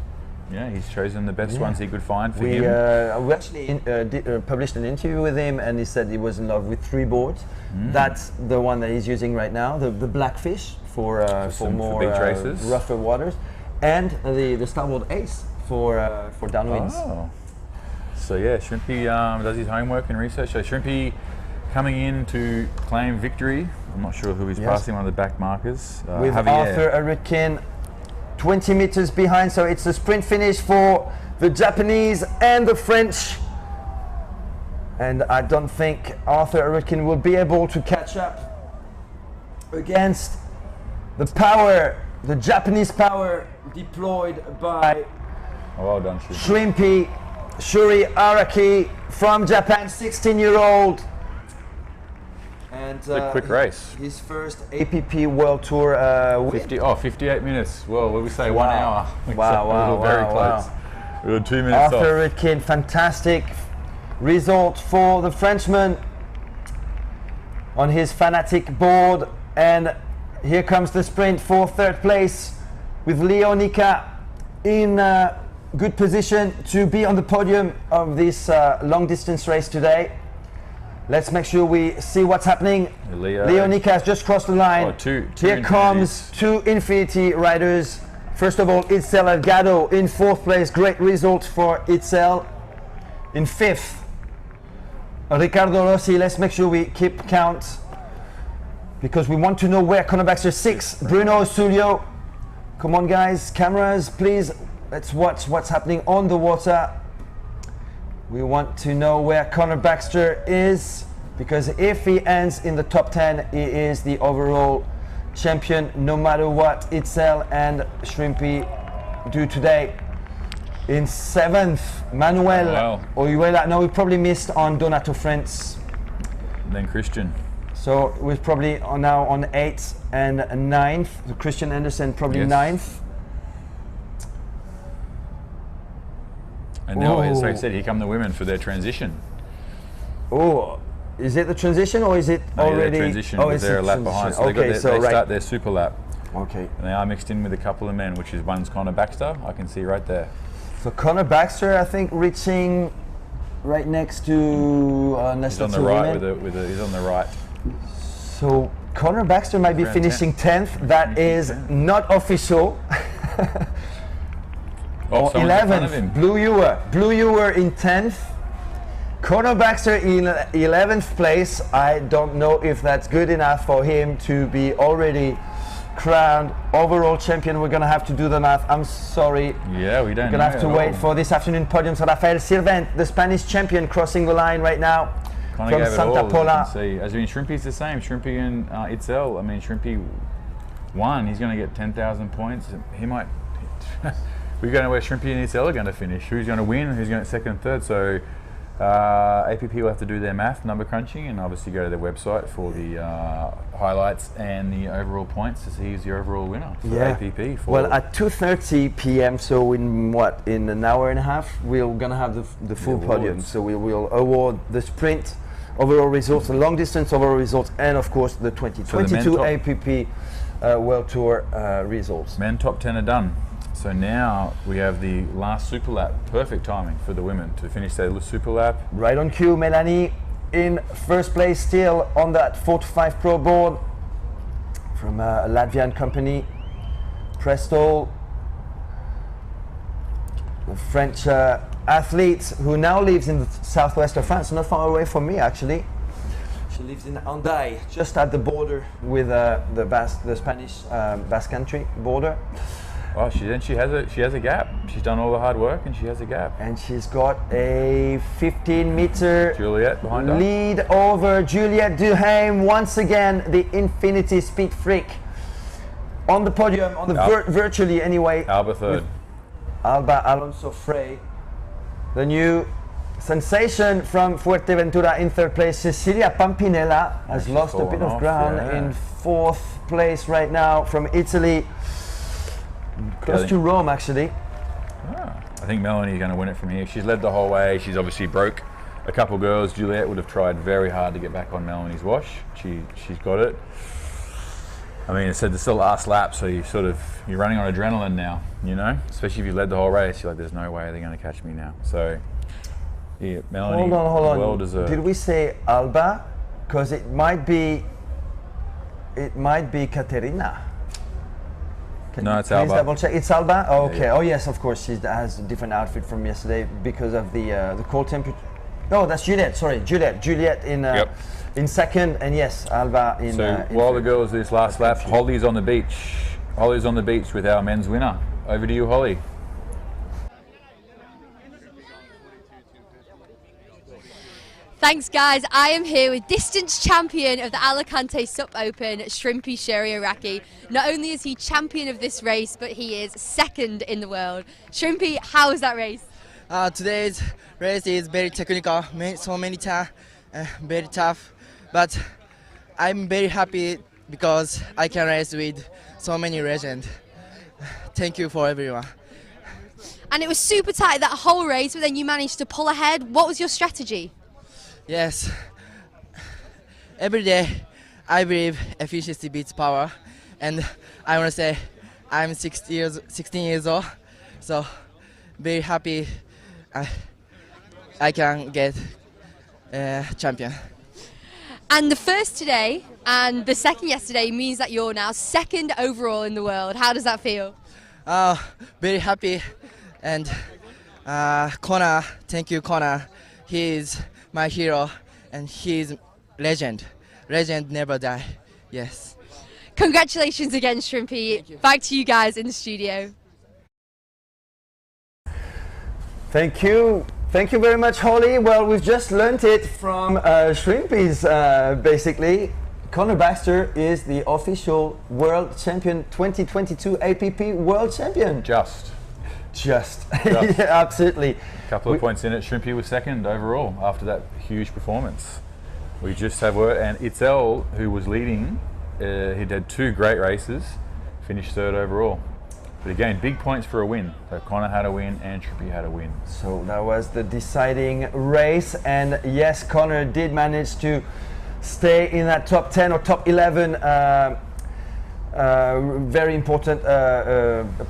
Yeah, he's chosen the best ones he could find for him. We actually published an interview with him, and he said he was in love with 3 boards. That's the one that he's using right now, the Blackfish for more big traces, rougher waters, and the Starboard Ace for downwinds. Oh. So yeah, Shrimpy does his homework and research. So Shrimpy coming in to claim victory. I'm not sure who he's passing, one of the back markers. With Arthur Rutkin 20 meters behind, so it's a sprint finish for the Japanese and the French. And I don't think Arthur Rutkin will be able to catch up against the power, the Japanese power deployed by well done, Shrimpy Shuri Araki from Japan, 16-year-old. And a quick race. His first APP World Tour win. 58 minutes. Well, what do we say? 1 hour. Wow, very close. We were 2 minutes Arthur Rutkin, fantastic result for the Frenchman on his Fanatic board. And here comes the sprint for 3rd place with Leonika in good position to be on the podium of this long distance race today. Let's make sure we see what's happening. Leonika has just crossed the line. Here comes 2 Infinity riders. First of all, Itzel Elgato in 4th place. Great result for Itzel. In 5th, Riccardo Rossi. Let's make sure we keep count because we want to know where Conor Baxter 6. Bruno Sulio. Come on, guys. Cameras, please. Let's watch what's happening on the water. We want to know where Conor Baxter is, because if he ends in the top 10, he is the overall champion, no matter what Itzel and Shrimpy do today. In 7th, Manuel Oyuela. No, we probably missed on Donato Friends. And then Christian. So we're probably now on 8th and 9th. Christian Andersen probably Yes. 9th. And now, as I said, here come the women for their transition. Oh, is it the transition or is it already? Their transition oh, with it's their the lap behind. So transition. they start their super lap. Okay. And they are mixed in with a couple of men, which is one's Connor Baxter. I can see right there. So Connor Baxter, I think, reaching right next to He's on the right he's on the right. So Connor Baxter might be Around finishing 10th. That is 10th. not official. Oh, someone's in front of 11th. him. Blue Ewer in 10th. Connor Baxter in 11th place. I don't know if that's good enough for him to be already crowned overall champion. We're going to have to do the math. I'm sorry. Yeah, we don't We're going to have to wait for this afternoon podium. So Rafael Sirvent, the Spanish champion, crossing the line right now Connor from gave it Santa all, Pola. as you can see. As I mean, Shrimpy's the same. Shrimpy and Itzel. I mean, Shrimpy won. He's going to get 10,000 points. He might. We're going to where Shrimpy and Itzel are going to finish. Who's going to win? Who's going to second and third? So APP will have to do their math, number crunching, and obviously go to their website for the highlights and the overall points to see who's the overall winner for APP. Well, at 2:30 p.m., so in an hour and a half, we're going to have the full podium. So we will award the sprint overall results, the long distance overall results, and of course the 2022 APP World Tour results. Men top 10 are done. So now we have the last super lap. Perfect timing for the women to finish their super lap. Right on cue, Melanie in first place still on that 4-5 Pro board from a Latvian company, Prestol. The French athlete who now lives in the southwest of France, not far away from me actually. She lives in Hendaye, just at the border with the Spanish Basque Country border. Oh, she has a gap. She's done all the hard work and she has a gap. And she's got a 15-meter Juliet behind her. lead over Juliette Duhaime. Once again, the Infinity Speed Freak on the podium, on the virtually anyway. Alba third. Alba Alonso Frey, the new sensation from Fuerteventura in third place. Cecilia Pampinella has lost a bit of ground in fourth place right now from Italy. Close to Rome, actually. I think Melanie's going to win it from here. She's led the whole way. She's obviously broke a couple girls. Juliette would have tried very hard to get back on Melanie's wash. She's got it. I mean, I said it's the last lap, so you're running on adrenaline now, you know. Especially if you led the whole race, you're like, there's no way they're going to catch me now. So, yeah, Melanie. Hold on. Well deserved. Did we say Alba? Because it might be Katerina. No, it's Alba. Double check. It's Alba. Oh, okay. Yeah. Oh yes, of course. She has a different outfit from yesterday because of the cold temperature. Oh, that's Juliette. Sorry, Juliette in second, and yes, Alba in. So while the girls do this last lap, Holly's on the beach. Holly's on the beach with our men's winner. Over to you, Holly. Thanks, guys. I am here with distance champion of the Alicante SUP Open, Shrimpy Sheriaraki. Not only is he champion of this race, but he is second in the world. Shrimpy, how was that race? Today's race is very technical, so many times, very tough. But I'm very happy because I can race with so many legends. Thank you for everyone. And it was super tight that whole race, but then you managed to pull ahead. What was your strategy? Yes, every day I believe efficiency beats power, and I want to say I'm 16 years old, so very happy I can get champion. And the first today and the second yesterday means that you're now second overall in the world. How does that feel? Very happy, and Connor, thank you Connor, he is my hero, and he's legend. Legend never die. Yes. Congratulations again, Shrimpy. Back to you guys in the studio. Thank you very much, Holly. Well, we've just learnt it from Shrimpy's, basically. Connor Baxter is the official world champion, 2022 APP world champion. Just. Yeah, absolutely. A couple of points in it. Shrimpy was second overall after that huge performance. We just have word, and Itzel, who was leading, he'd had 2 great races, finished 3rd overall. But again, big points for a win. So Connor had a win and Trippy had a win. So that was the deciding race, and yes, Connor did manage to stay in that top 10 or top 11. Very important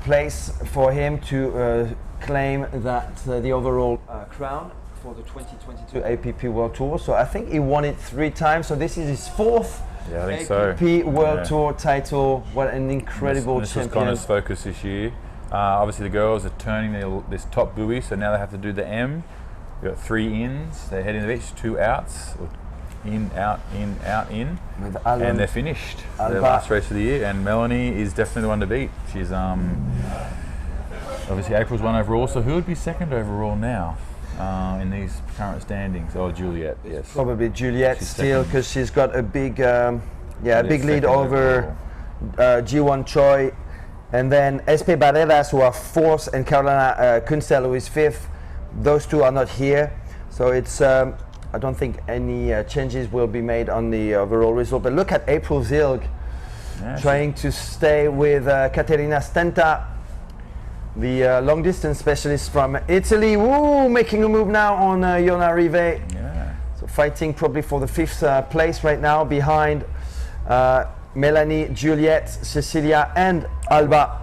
place for him to claim that the overall crown for the 2022 APP World Tour. So I think he won it 3 times. So this is his 4th APP World Tour title. What an incredible this champion. was Connor's focus this year. Obviously the girls are turning this top buoy, so now they have to do the M. We've got 3 ins. They're heading to the beach, 2 outs. In, out, in, out, in. And they're finished. Their last race of the year. And Melanie is definitely the one to beat. She's obviously April's 1 overall, so who would be 2nd overall now in these current standings? Oh, Juliet, yes. Probably Juliet still, because she's got a big, big lead over G1 Choi, and then SP Barreras, who are 4th, and Carolina Kunstel, who is 5th. Those 2 are not here, so it's. I don't think any changes will be made on the overall result. But look at April Zilg trying to stay with Caterina Stenta, the long distance specialist from Italy. Woo, making a move now on Yona Rive. Yeah. So fighting probably for the 5th place right now behind Melanie, Juliet, Cecilia and Alba.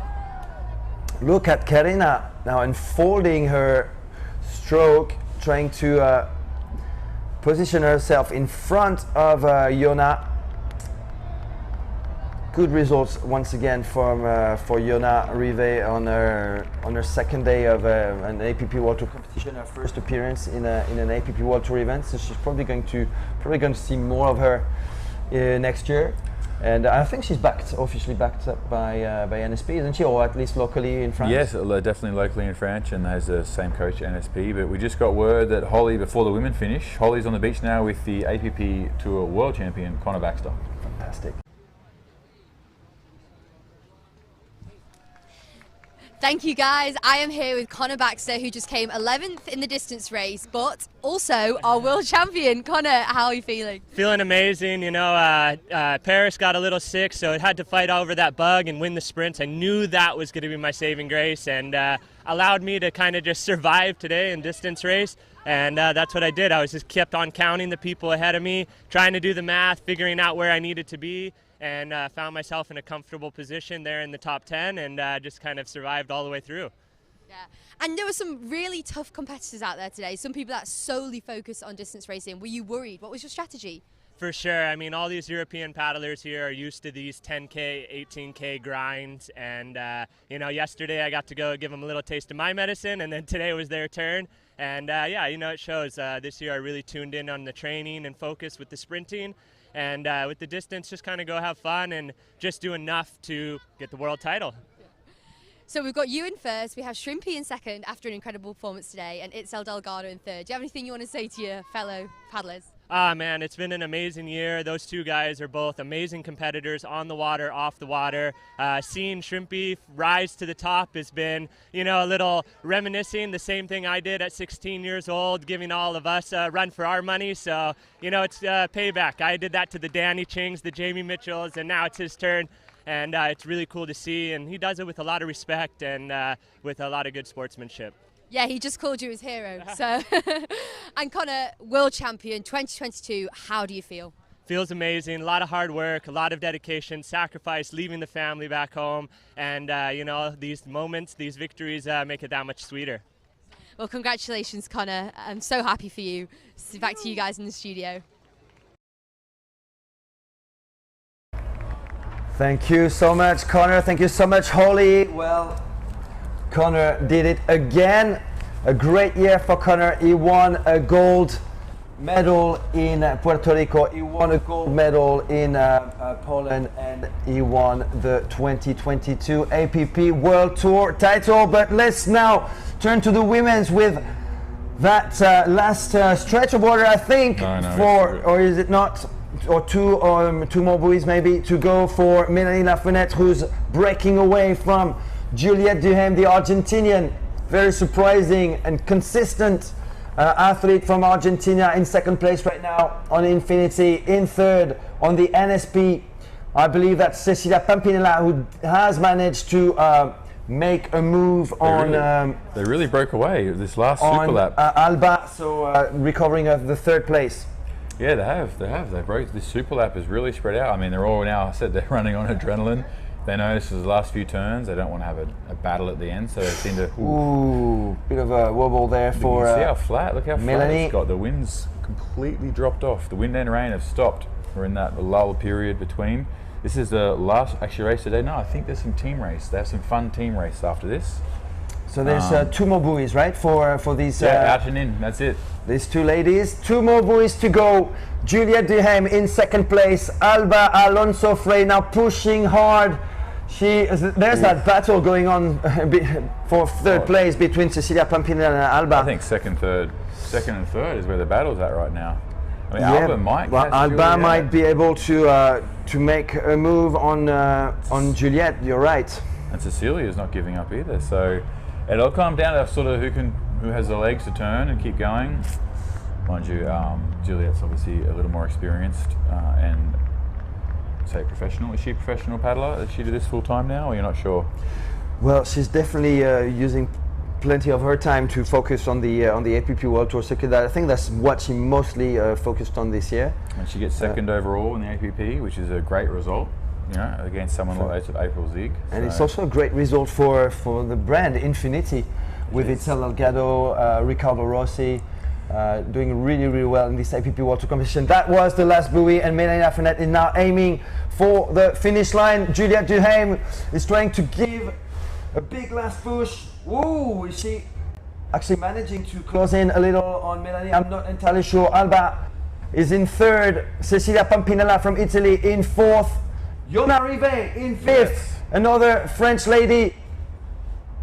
Look at Karina now unfolding her stroke, trying to position herself in front of Yona. Good results once again from for Yona Rive on her 2nd day of an APP World Tour competition, her first appearance in an APP World Tour event. So she's probably going to see more of her next year. And I think she's officially backed up by NSP, isn't she? Or at least locally in France? Yes, definitely locally in France, and has the same coach, NSP. But we just got word that Holly, before the women finish, Holly's on the beach now with the APP Tour World Champion, Connor Baxter. Fantastic. Thank you guys. I am here with Connor Baxter, who just came 11th in the distance race, but also our world champion. Connor, how are you feeling? Feeling amazing. You know, Paris got a little sick, so it had to fight over that bug and win the sprints. I knew that was going to be my saving grace, and allowed me to kind of just survive today in distance race. And that's what I did. I was just kept on counting the people ahead of me, trying to do the math, figuring out where I needed to be, and found myself in a comfortable position there in the top 10, and just kind of survived all the way through. Yeah, and there were some really tough competitors out there today, some people that solely focus on distance racing. Were you worried? What was your strategy? For sure. I mean, all these European paddlers here are used to these 10K, 18K grinds, and you know, yesterday I got to go give them a little taste of my medicine, and then today was their turn. And yeah, you know, it shows. This year I really tuned in on the training and focus with the sprinting. And with the distance, just kind of go have fun and just do enough to get the world title. So we've got you in first, we have Shrimpy in second after an incredible performance today, and Itzel Delgado in third. Do you have anything you want to say to your fellow paddlers? Ah, man, it's been an amazing year. Those 2 guys are both amazing competitors on the water, off the water. Seeing Shrimpy rise to the top has been, you know, a little reminiscing, the same thing I did at 16 years old, giving all of us a run for our money. So, you know, it's payback. I did that to the Danny Chings, the Jamie Mitchells, and now it's his turn. And it's really cool to see, and he does it with a lot of respect and with a lot of good sportsmanship. Yeah, he just called you his hero. So, and Connor, world champion 2022, how do you feel? Feels amazing. A lot of hard work, a lot of dedication, sacrifice, leaving the family back home, and you know, these moments, these victories make it that much sweeter. Well, congratulations, Connor. I'm so happy for you. Back to you guys in the studio. Thank you so much, Connor. Thank you so much, Holly. Well, Connor did it again. A great year for Connor. He won a gold medal in Puerto Rico. He won a gold medal in Poland, and he won the 2022 APP World Tour title. But let's now turn to the women's with that last stretch of water, I think, or is it not? Or two more buoys maybe to go for Melanie Lafrenette, who's breaking away from Juliette Duhaime, the Argentinian. Very surprising and consistent athlete from Argentina in second place right now on Infinity. In third on the NSP, I believe that's Cecilia Pampinella, who has managed to make a move they really broke away this last super lap. Alba, so recovering of the third place. Yeah, they have. They broke. This super lap is really spread out. I mean, they're all now. I said they're running on adrenaline. They know this is the last few turns. They don't want to have a battle at the end, so they seem to. Ooh, bit of a wobble there for. See how flat? Look how Melanie. flat it's got. The wind's completely dropped off. The wind and rain have stopped. We're in that lull period between. This is the last actually race today. No, I think there's some team race. They have some fun team race after this. So there's 2 more buoys, right, for these. Out and in. That's it. These 2 ladies, 2 more buoys to go. Juliette Duhaime in second place. Alba Alonso Frey now pushing hard. There's that battle going on for third place between Cecilia Pampinella and Alba. I think second and third is where the battle's at right now. I mean, Alba might. Well, Alba might be able to make a move on Juliette. You're right. And Cecilia's not giving up either. So it'll come down to sort of who has the legs to turn and keep going. Mind you, Juliette's obviously a little more experienced and say professional. Is she a professional paddler? Does she do this full time now, or you're not sure? Well, she's definitely using plenty of her time to focus on the APP World Tour circuit. I think that's what she mostly focused on this year. And she gets second overall in the APP, which is a great result. You know, against someone like April Zieg. And it's also a great result for the brand Infinity, with Itzel Delgado, Ricardo Rossi, doing really, really well in this APP World Tour competition. That was the last buoy, and Melanie Lafrenière is now aiming for the finish line. Juliette Duhaime is trying to give a big last push. Ooh, is she actually managing to close in a little on Melanie? I'm not entirely sure. Alba is in third. Cecilia Pampinella from Italy in fourth. Yona Rivet in fifth. Yes. Another French lady.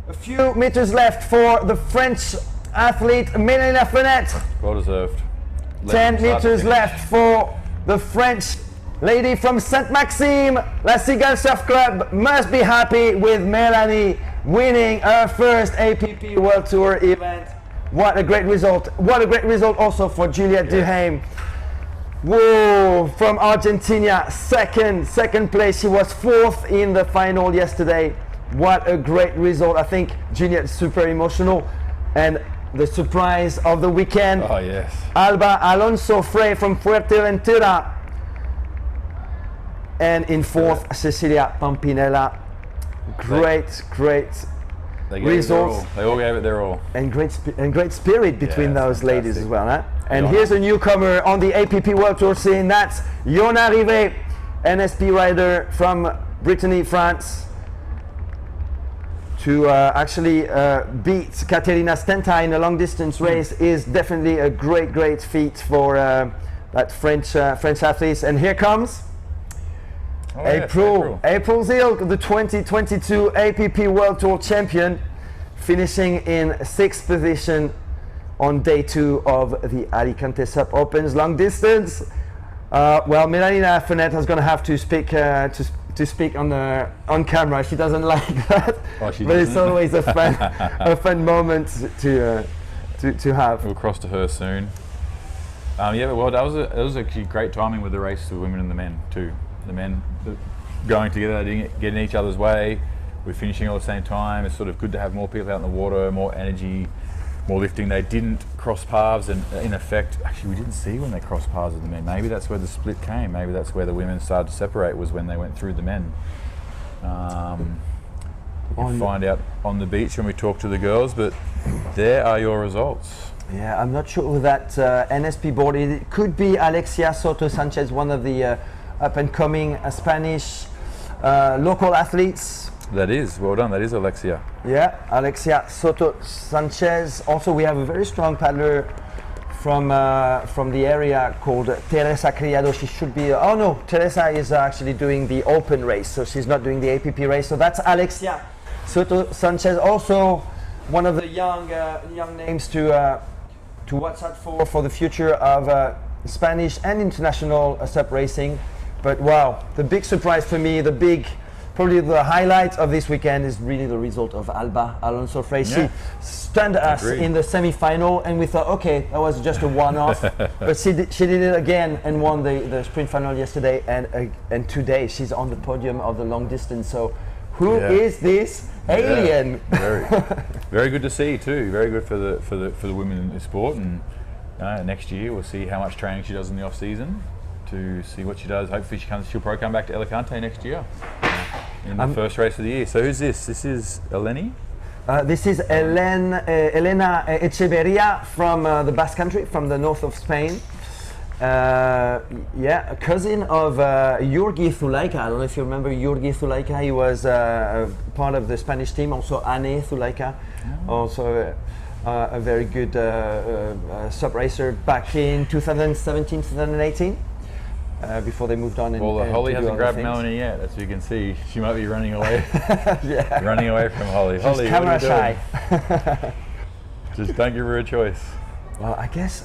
A few meters left for the French athlete Melanie Lafrenière. Well deserved. 10 meters left for the French lady from Saint-Maxime. La Cigale Surf Club must be happy with Melanie winning her first APP World Tour event. What a great result. What a great result also for Juliette Duhaime. Whoa, from Argentina, second place. She was fourth in the final yesterday. What a great result. I think Juliette's super emotional. And the surprise of the weekend. Oh, yes. Alba Alonso Frey from Fuerteventura. And in fourth, Cecilia Pampinella. Great results. They all gave it their all. And great spirit between those ladies as well. Huh? And Yona. Here's a newcomer on the APP World Tour scene. That's Yona Rivet, NSP rider from Brittany, France, to actually beat Katerina Stenta in a long distance race is definitely a great feat for that French athlete. And here comes April Zieg, the 2022 APP World Tour champion, finishing in 6th position on day 2 of the Alicante SUP Opens long distance. Well, Melanie Lafrenière is going to have to speak on camera. She doesn't like that, but it's always a fun moment to have. We'll cross to her soon. Yeah, but well, that was actually great timing with the race, the women and the men too. The men going together, getting each other's way. We're finishing all at the same time. It's sort of good to have more people out in the water, more energy, more lifting. They didn't cross paths, and in effect, actually we didn't see when they crossed paths with the men. Maybe that's where the split came. Maybe that's where the women started to separate, was when they went through the men. We'll find out on the beach when we talk to the girls, but there are your results. Yeah, I'm not sure with that NSP board. It could be Alexia Soto Sanchez, one of the up-and-coming Spanish local athletes. That is, well done, that is Alexia. Yeah, Alexia Soto Sanchez. Also, we have a very strong paddler from the area called Teresa Criado. She should be, oh no, Teresa is actually doing the open race, so she's not doing the APP race. So that's Alexia Soto Sanchez, also one of the young names to watch out for the future of Spanish and international SUP racing. But wow, the big surprise for me, the big probably the highlight of this weekend is really the result of Alba Alonso's race. Yeah. She stunned us Agreed. in the semi-final, and we thought, okay, that was just a one-off. But she did it again and won the sprint final yesterday, and today she's on the podium of the long distance. So who is this alien? Very good to see too. Very good for the women in the sport. And next year we'll see how much training she does in the off season to see what she does. Hopefully she'll probably come back to Alicante next year in the first race of the year. So who's this? This is Eleni? This is Elena Echeverria from the Basque Country, from the north of Spain. A cousin of Jurgi Zulaika. I don't know if you remember Jurgi Zulaika. He was part of the Spanish team. Also Anne Zulaika, also a very good SUP racer back in 2017, 2018. Before they moved on. Well, Holly hasn't grabbed Melanie yet, as you can see. She might be running away. Running away from Holly. She's Holly, camera shy. Just don't give her a choice. Well, I guess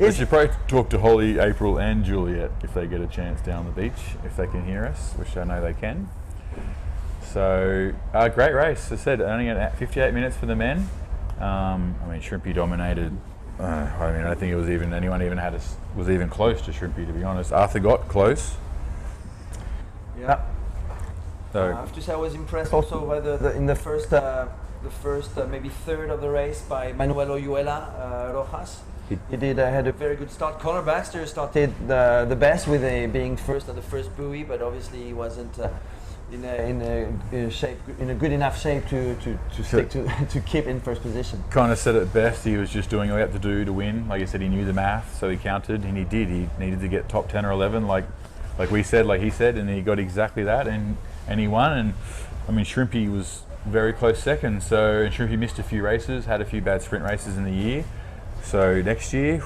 We should probably talk to Holly, April and Juliet if they get a chance down the beach, if they can hear us, which I know they can. So, great race. As I said, only at 58 minutes for the men. Shrimpy dominated. I don't think it was even anyone was even close to Shrimpy, to be honest. Arthur got close. Yeah. So I have to say I was impressed also by in the first maybe third of the race by Manuel Oyuela Rojas. He had a very good start. Conor Baxter started the best with being first at the first buoy, but obviously he wasn't in a good enough shape to stick to keep in first position. Kind of said it best. He was just doing all he had to do to win. Like I said, he knew the math, so he counted, and he did. He needed to get top 10 or 11, like he said, and he got exactly that, and he won. And Shrimpy was very close second. So Shrimpy missed a few races, had a few bad sprint races in the year. So next year,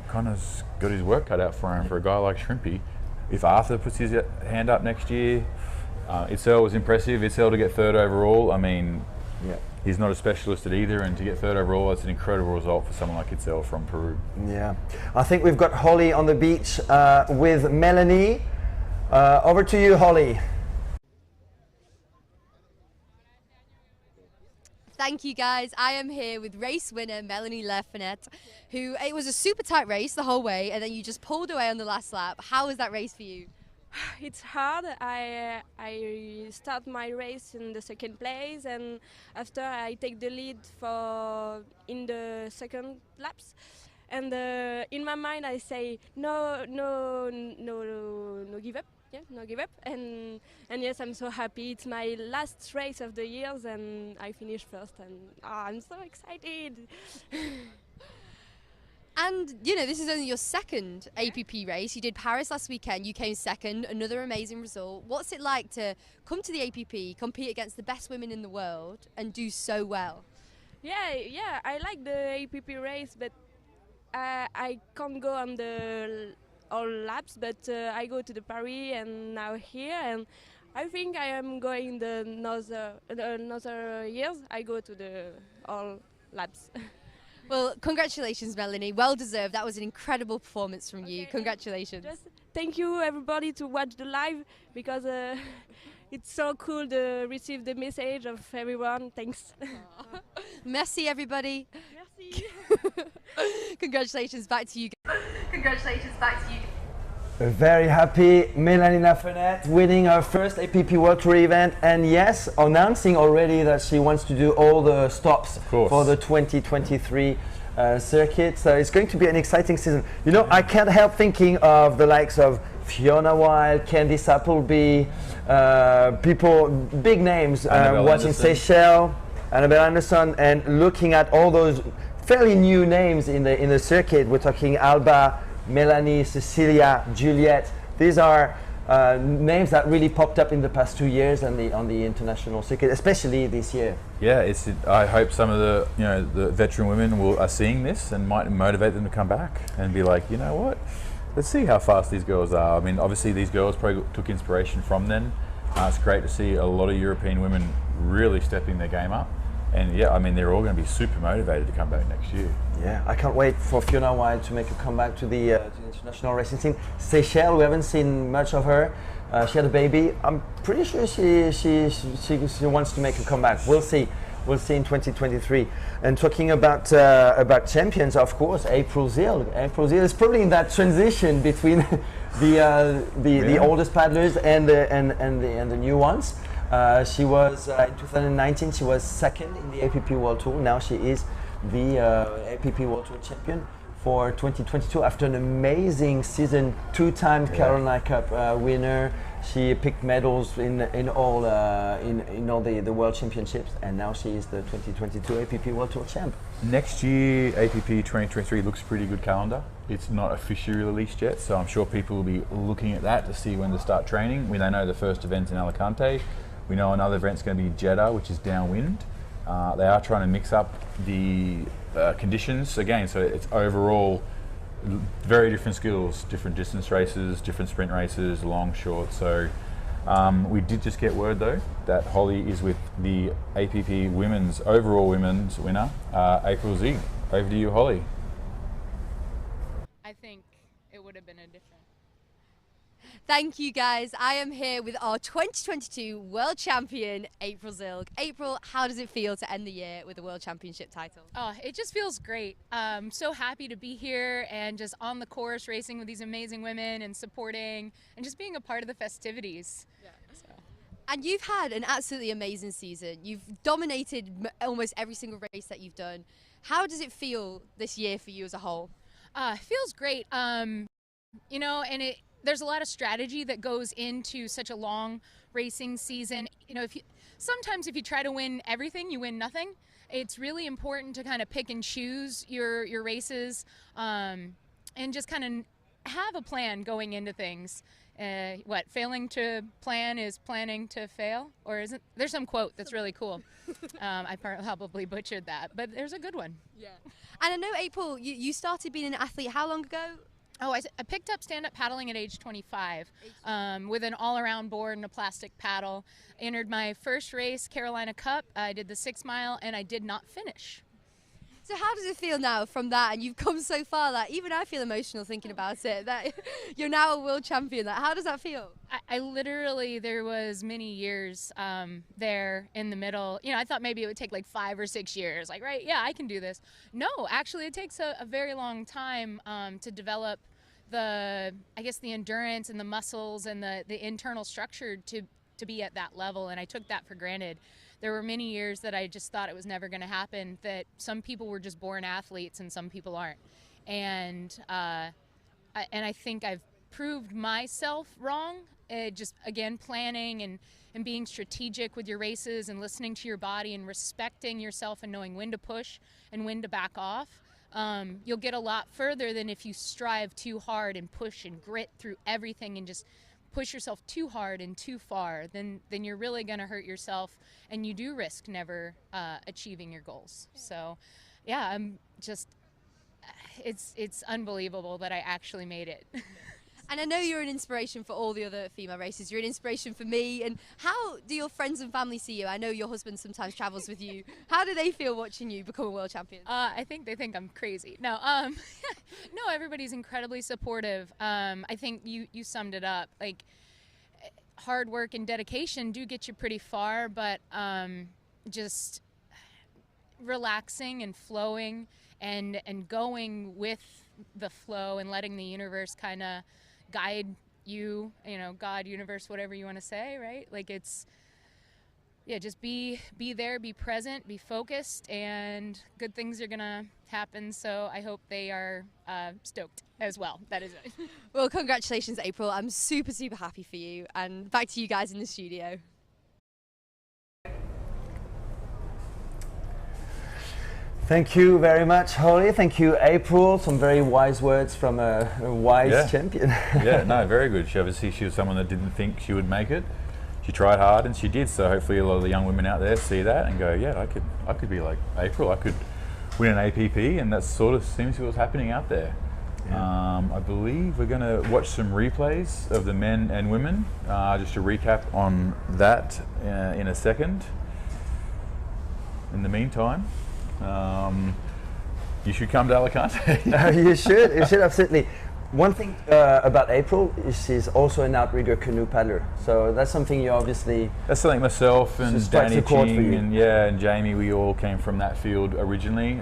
Connor's got his work cut out for him, for a guy like Shrimpy. If Arthur puts his hand up next year. Itzel was impressive. Itzel to get third overall. He's not a specialist at either, and to get third overall, that's an incredible result for someone like Itzel from Peru. Yeah, I think we've got Holly on the beach with Melanie. Over to you, Holly. Thank you, guys. I am here with race winner Melanie Lefonet, who it was a super tight race the whole way, and then you just pulled away on the last lap. How was that race for you? It's hard. I start my race in the second place, and after I take the lead in the second laps, and in my mind I say no give up. Yeah, no give up, and yes, I'm so happy. It's my last race of the years, and I finished first, and I'm so excited. And, this is only your second APP race. You did Paris last weekend. You came second, another amazing result. What's it like to come to the APP, compete against the best women in the world, and do so well? Yeah, I like the APP race, but I can't go on all laps, but I go to the Paris and now here, and I think I am going another years. I go to the all laps. Well, congratulations, Melanie. Well deserved. That was an incredible performance from you. Congratulations. Just thank you, everybody, to watch the live, because it's so cool to receive the message of everyone. Thanks. Merci, everybody. Merci. Congratulations back to you. Congratulations back to you. Very happy Melanie Lefonet winning her first APP World Tour event, and yes, announcing already that she wants to do all the stops for the 2023 circuit. So it's going to be an exciting season. I can't help thinking of the likes of Fiona Wilde, Candice Appleby, big names, watching Seychelles, Annabelle Anderson, and looking at all those fairly new names in the circuit. We're talking Alba, Melanie, Cecilia, Juliet. These are names that really popped up in the past 2 years on the international circuit, especially this year. Yeah, I hope some of the veteran women are seeing this and might motivate them to come back and be like, what? Let's see how fast these girls are. Obviously these girls probably took inspiration from them. It's great to see a lot of European women really stepping their game up. And yeah, they're all going to be super motivated to come back next year. Yeah, I can't wait for Fiona Wild to make a comeback to the international racing scene. Seychelles, we haven't seen much of her. She had a baby. I'm pretty sure she wants to make a comeback. We'll see. We'll see in 2023. And talking about champions, of course, April Zilg. April Zilg is probably in that transition between the oldest paddlers and the new ones. She was in 2019. She was second in the APP World Tour. Now she is the APP World Tour champion for 2022 after an amazing season. Two-time Carolina Cup winner. She picked medals in all the World Championships, and now she is the 2022 APP World Tour champ. Next year, APP 2023 looks pretty good calendar. It's not officially released yet, so I'm sure people will be looking at that to see when to start training. We know the first event's in Alicante. We know another event's going to be Jeddah, which is downwind. They are trying to mix up the conditions again, so it's overall very different skills, different distance races, different sprint races, long, short. So we did just get word though that Holly is with the APP overall women's winner, April Zilg. Over to you, Holly. I think it would have been a different. Thank you guys. I am here with our 2022 World Champion, April Zilg. April, how does it feel to end the year with a World Championship title? Oh, it just feels great. I'm so happy to be here and just on the course racing with these amazing women and supporting and just being a part of the festivities. Yeah. So. And you've had an absolutely amazing season. You've dominated almost every single race that you've done. How does it feel this year for you as a whole? It feels great. You know, and there's a lot of strategy that goes into such a long racing season. You know, sometimes if you try to win everything, you win nothing. It's really important to kind of pick and choose your races, and just kind of have a plan going into things. Failing to plan is planning to fail, or isn't? There's some quote that's really cool. I probably butchered that, but there's a good one. Yeah. And I know, April, you started being an athlete how long ago? Oh, I picked up stand-up paddling at age 25 with an all-around board and a plastic paddle. Entered my first race, Carolina Cup. I did the 6 mile and I did not finish. So how does it feel now from that, and you've come so far that even I feel emotional thinking about it, that you're now a world champion? How does that feel? I literally, there was many years there in the middle. You know, I thought maybe it would take like 5 or 6 years, like, right, yeah, I can do this. No, actually it takes a very long time to develop the endurance and the muscles and the internal structure to be at that level, and I took that for granted. There were many years that I just thought it was never going to happen, that some people were just born athletes and some people aren't. And I think I've proved myself wrong. Just, again, planning and being strategic with your races and listening to your body and respecting yourself and knowing when to push and when to back off. You'll get a lot further than if you strive too hard and push and grit through everything and just push yourself too hard and too far. Then you're really going to hurt yourself, and you do risk never achieving your goals. So yeah, I'm just, it's unbelievable that I actually made it. And I know you're an inspiration for all the other female racers. You're an inspiration for me. And how do your friends and family see you? I know your husband sometimes travels with you. How do they feel watching you become a world champion? I think they think I'm crazy. No, no, everybody's incredibly supportive. I think you summed it up. Like, hard work and dedication do get you pretty far, but just relaxing and flowing and going with the flow and letting the universe kind of guide you, God, universe, whatever you want to say, right? Like, it's, yeah, just be there, be present, be focused, and good things are gonna happen. So I hope they are stoked as well. That is it. Well, congratulations, April. I'm super, super happy for you. And back to you guys in the studio. Thank you very much, Holly. Thank you, April. Some very wise words from a wise champion. Yeah, no, very good. She was someone that didn't think she would make it. She tried hard and she did. So hopefully a lot of the young women out there see that and go, yeah, I could be like April. I could win an APP, and that sort of seems to be what's happening out there. Yeah. I believe we're going to watch some replays of the men and women, just to recap on that in a second. In the meantime, you should come to Alicante. You should absolutely. One thing about April is she's also an outrigger canoe paddler, so that's something you obviously. That's something myself and strikes Danny a chord for Ching you. and Jamie, we all came from that field originally.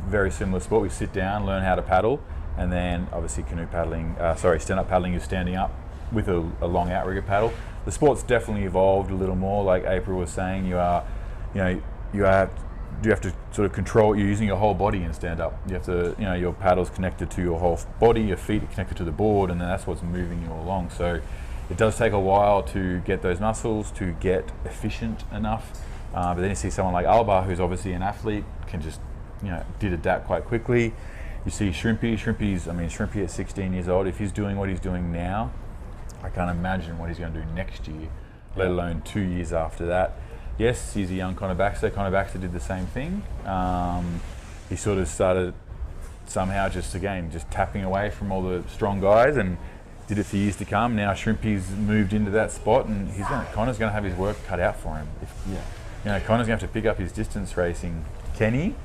Very similar sport. We sit down, learn how to paddle, and then obviously canoe paddling. Stand-up paddling is standing up with a long outrigger paddle. The sport's definitely evolved a little more. Like April was saying, you have to sort of control. You're using your whole body in stand-up. You have to, your paddle's connected to your whole body. Your feet are connected to the board, and then that's what's moving you along. So it does take a while to get those muscles to get efficient enough. But then you see someone like Alba, who's obviously an athlete, can just did adapt quite quickly. You see Shrimpy. Shrimpy at 16 years old. If he's doing what he's doing now, I can't imagine what he's going to do next year, let alone 2 years after that. Yes, he's a young Connor Baxter. Connor Baxter did the same thing. He sort of started somehow just tapping away from all the strong guys and did it for years to come. Now Shrimpy's moved into that spot, and Connor's going to have his work cut out for him. Connor's going to have to pick up his distance racing. Can he?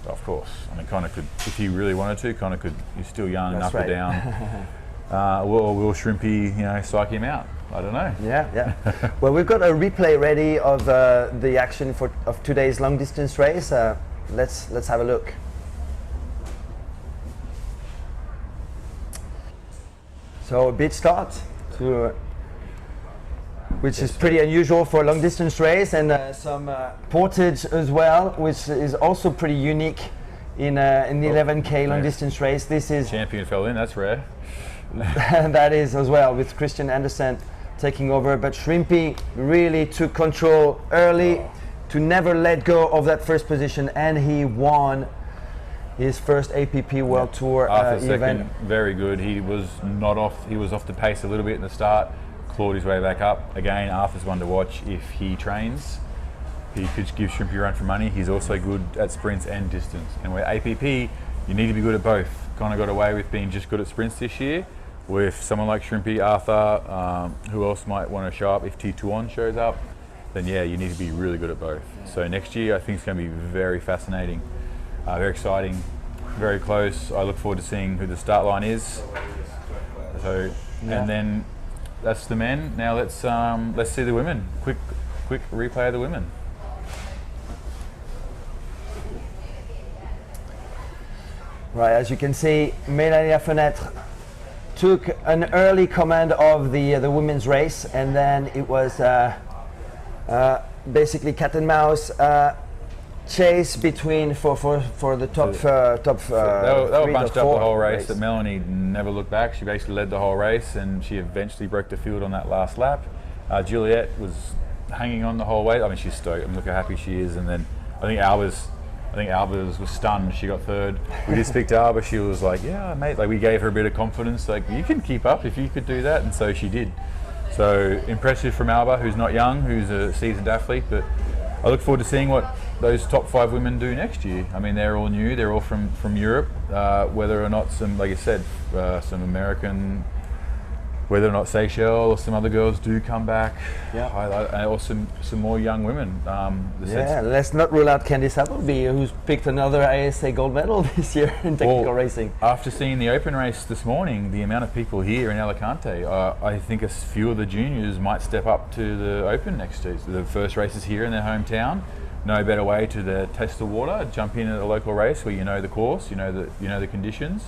Of course. Connor could, if he really wanted to. Connor could. He's still young, That's up right. or down. Will Shrimpy, psych him out? I don't know. Yeah. Well, we've got a replay ready of the action of today's long distance race. Let's have a look. So a big start which is pretty unusual for a long distance race, and some portage as well, which is also pretty unique in the 11K long distance race. This is champion fell in. That's rare. that is as well, with Christian Andersen taking over, but Shrimpy really took control early to never let go of that first position, and he won his first APP World Tour After event. second, very good. He was not off. He was off the pace a little bit in the start. Clawed his way back up. Again, Arthur's one to watch if he trains. He could give Shrimpy a run for money. He's also good at sprints and distance. And with APP, you need to be good at both. Kind of got away with being just good at sprints this year. With someone like Shrimpy, Arthur, who else might want to show up if T2 shows up, then you need to be really good at both. So next year, I think it's going to be very fascinating, very exciting, very close. I look forward to seeing who the start line is. So, and then that's the men. Now let's see the women. Quick replay of the women. Right, as you can see, Mélanie Lafenêtre took an early command of the women's race, and then it was basically cat and mouse chase between for the top. They were bunched up the whole race. That Melanie never looked back. She basically led the whole race, and she eventually broke the field on that last lap. Juliette was hanging on the whole way. She's stoked. Look how happy she is. And then I think Alba was stunned. She got third. We did speak to Alba. She was like, "Yeah, mate." Like, we gave her a bit of confidence. Like, you can keep up if you could do that, and so she did. So impressive from Alba, who's not young, who's a seasoned athlete. But I look forward to seeing what those top 5 women do next year. They're all new. They're all from Europe. Whether or not some, like I said, some American. Whether or not Seychelles or some other girls do come back, or some more young women. Let's not rule out Candice Appleby, who's picked another ASA gold medal this year in technical racing. After seeing the open race this morning, the amount of people here in Alicante, I think a few of the juniors might step up to the open next year. So the first race is here in their hometown. No better way to test the water, jump in at a local race where you know the course, you know the conditions,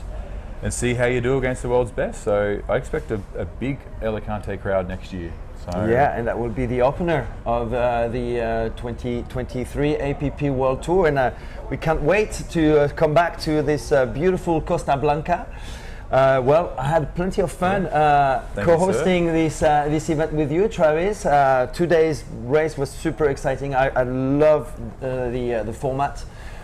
and see how you do against the world's best. So I expect a big Alicante crowd next year. So and that will be the opener of the 2023 APP World Tour, and we can't wait to come back to this beautiful Costa Blanca. I had plenty of fun co-hosting this event with you, Travis. Today's race was super exciting. I love the format.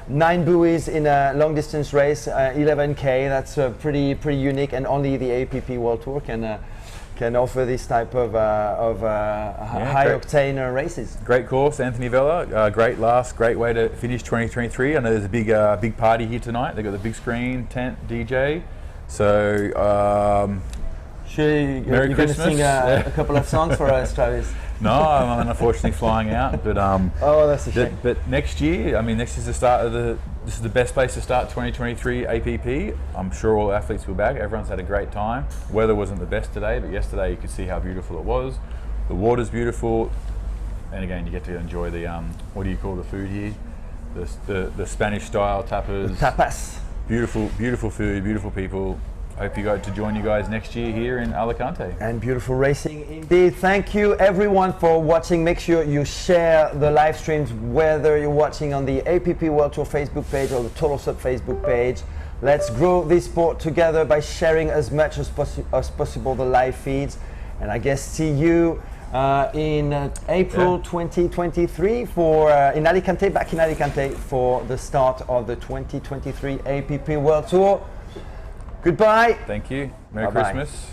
9 buoys in a long distance race, 11K. That's pretty unique, and only the APP World Tour can offer this type of high octane races. Great course, Anthony Vella. Great way to finish 2023. I know there's a big party here tonight. They got the big screen, tent, DJ. So Sure, you're going to Christmas. sing a couple of songs for us, Travis. No, I'm unfortunately flying out, but oh, that's a shame. But next year, I mean, this is the start of this is the best place to start 2023 APP. I'm sure all athletes will be back. Everyone's had a great time. Weather wasn't the best today, but yesterday you could see how beautiful it was. The water's beautiful, and again, you get to enjoy the what do you call the food here? The Spanish style tapas. Tapas. Beautiful, beautiful food, beautiful people. Hope you got to join you guys next year here in Alicante. And beautiful racing indeed. Thank you everyone for watching. Make sure you share the live streams, whether you're watching on the APP World Tour Facebook page or the Total SUP Facebook page. Let's grow this sport together by sharing as much as possible the live feeds. And I guess see you in April 2023 for in Alicante, back in Alicante for the start of the 2023 APP World Tour. Goodbye. Thank you. Merry Bye-bye. Christmas.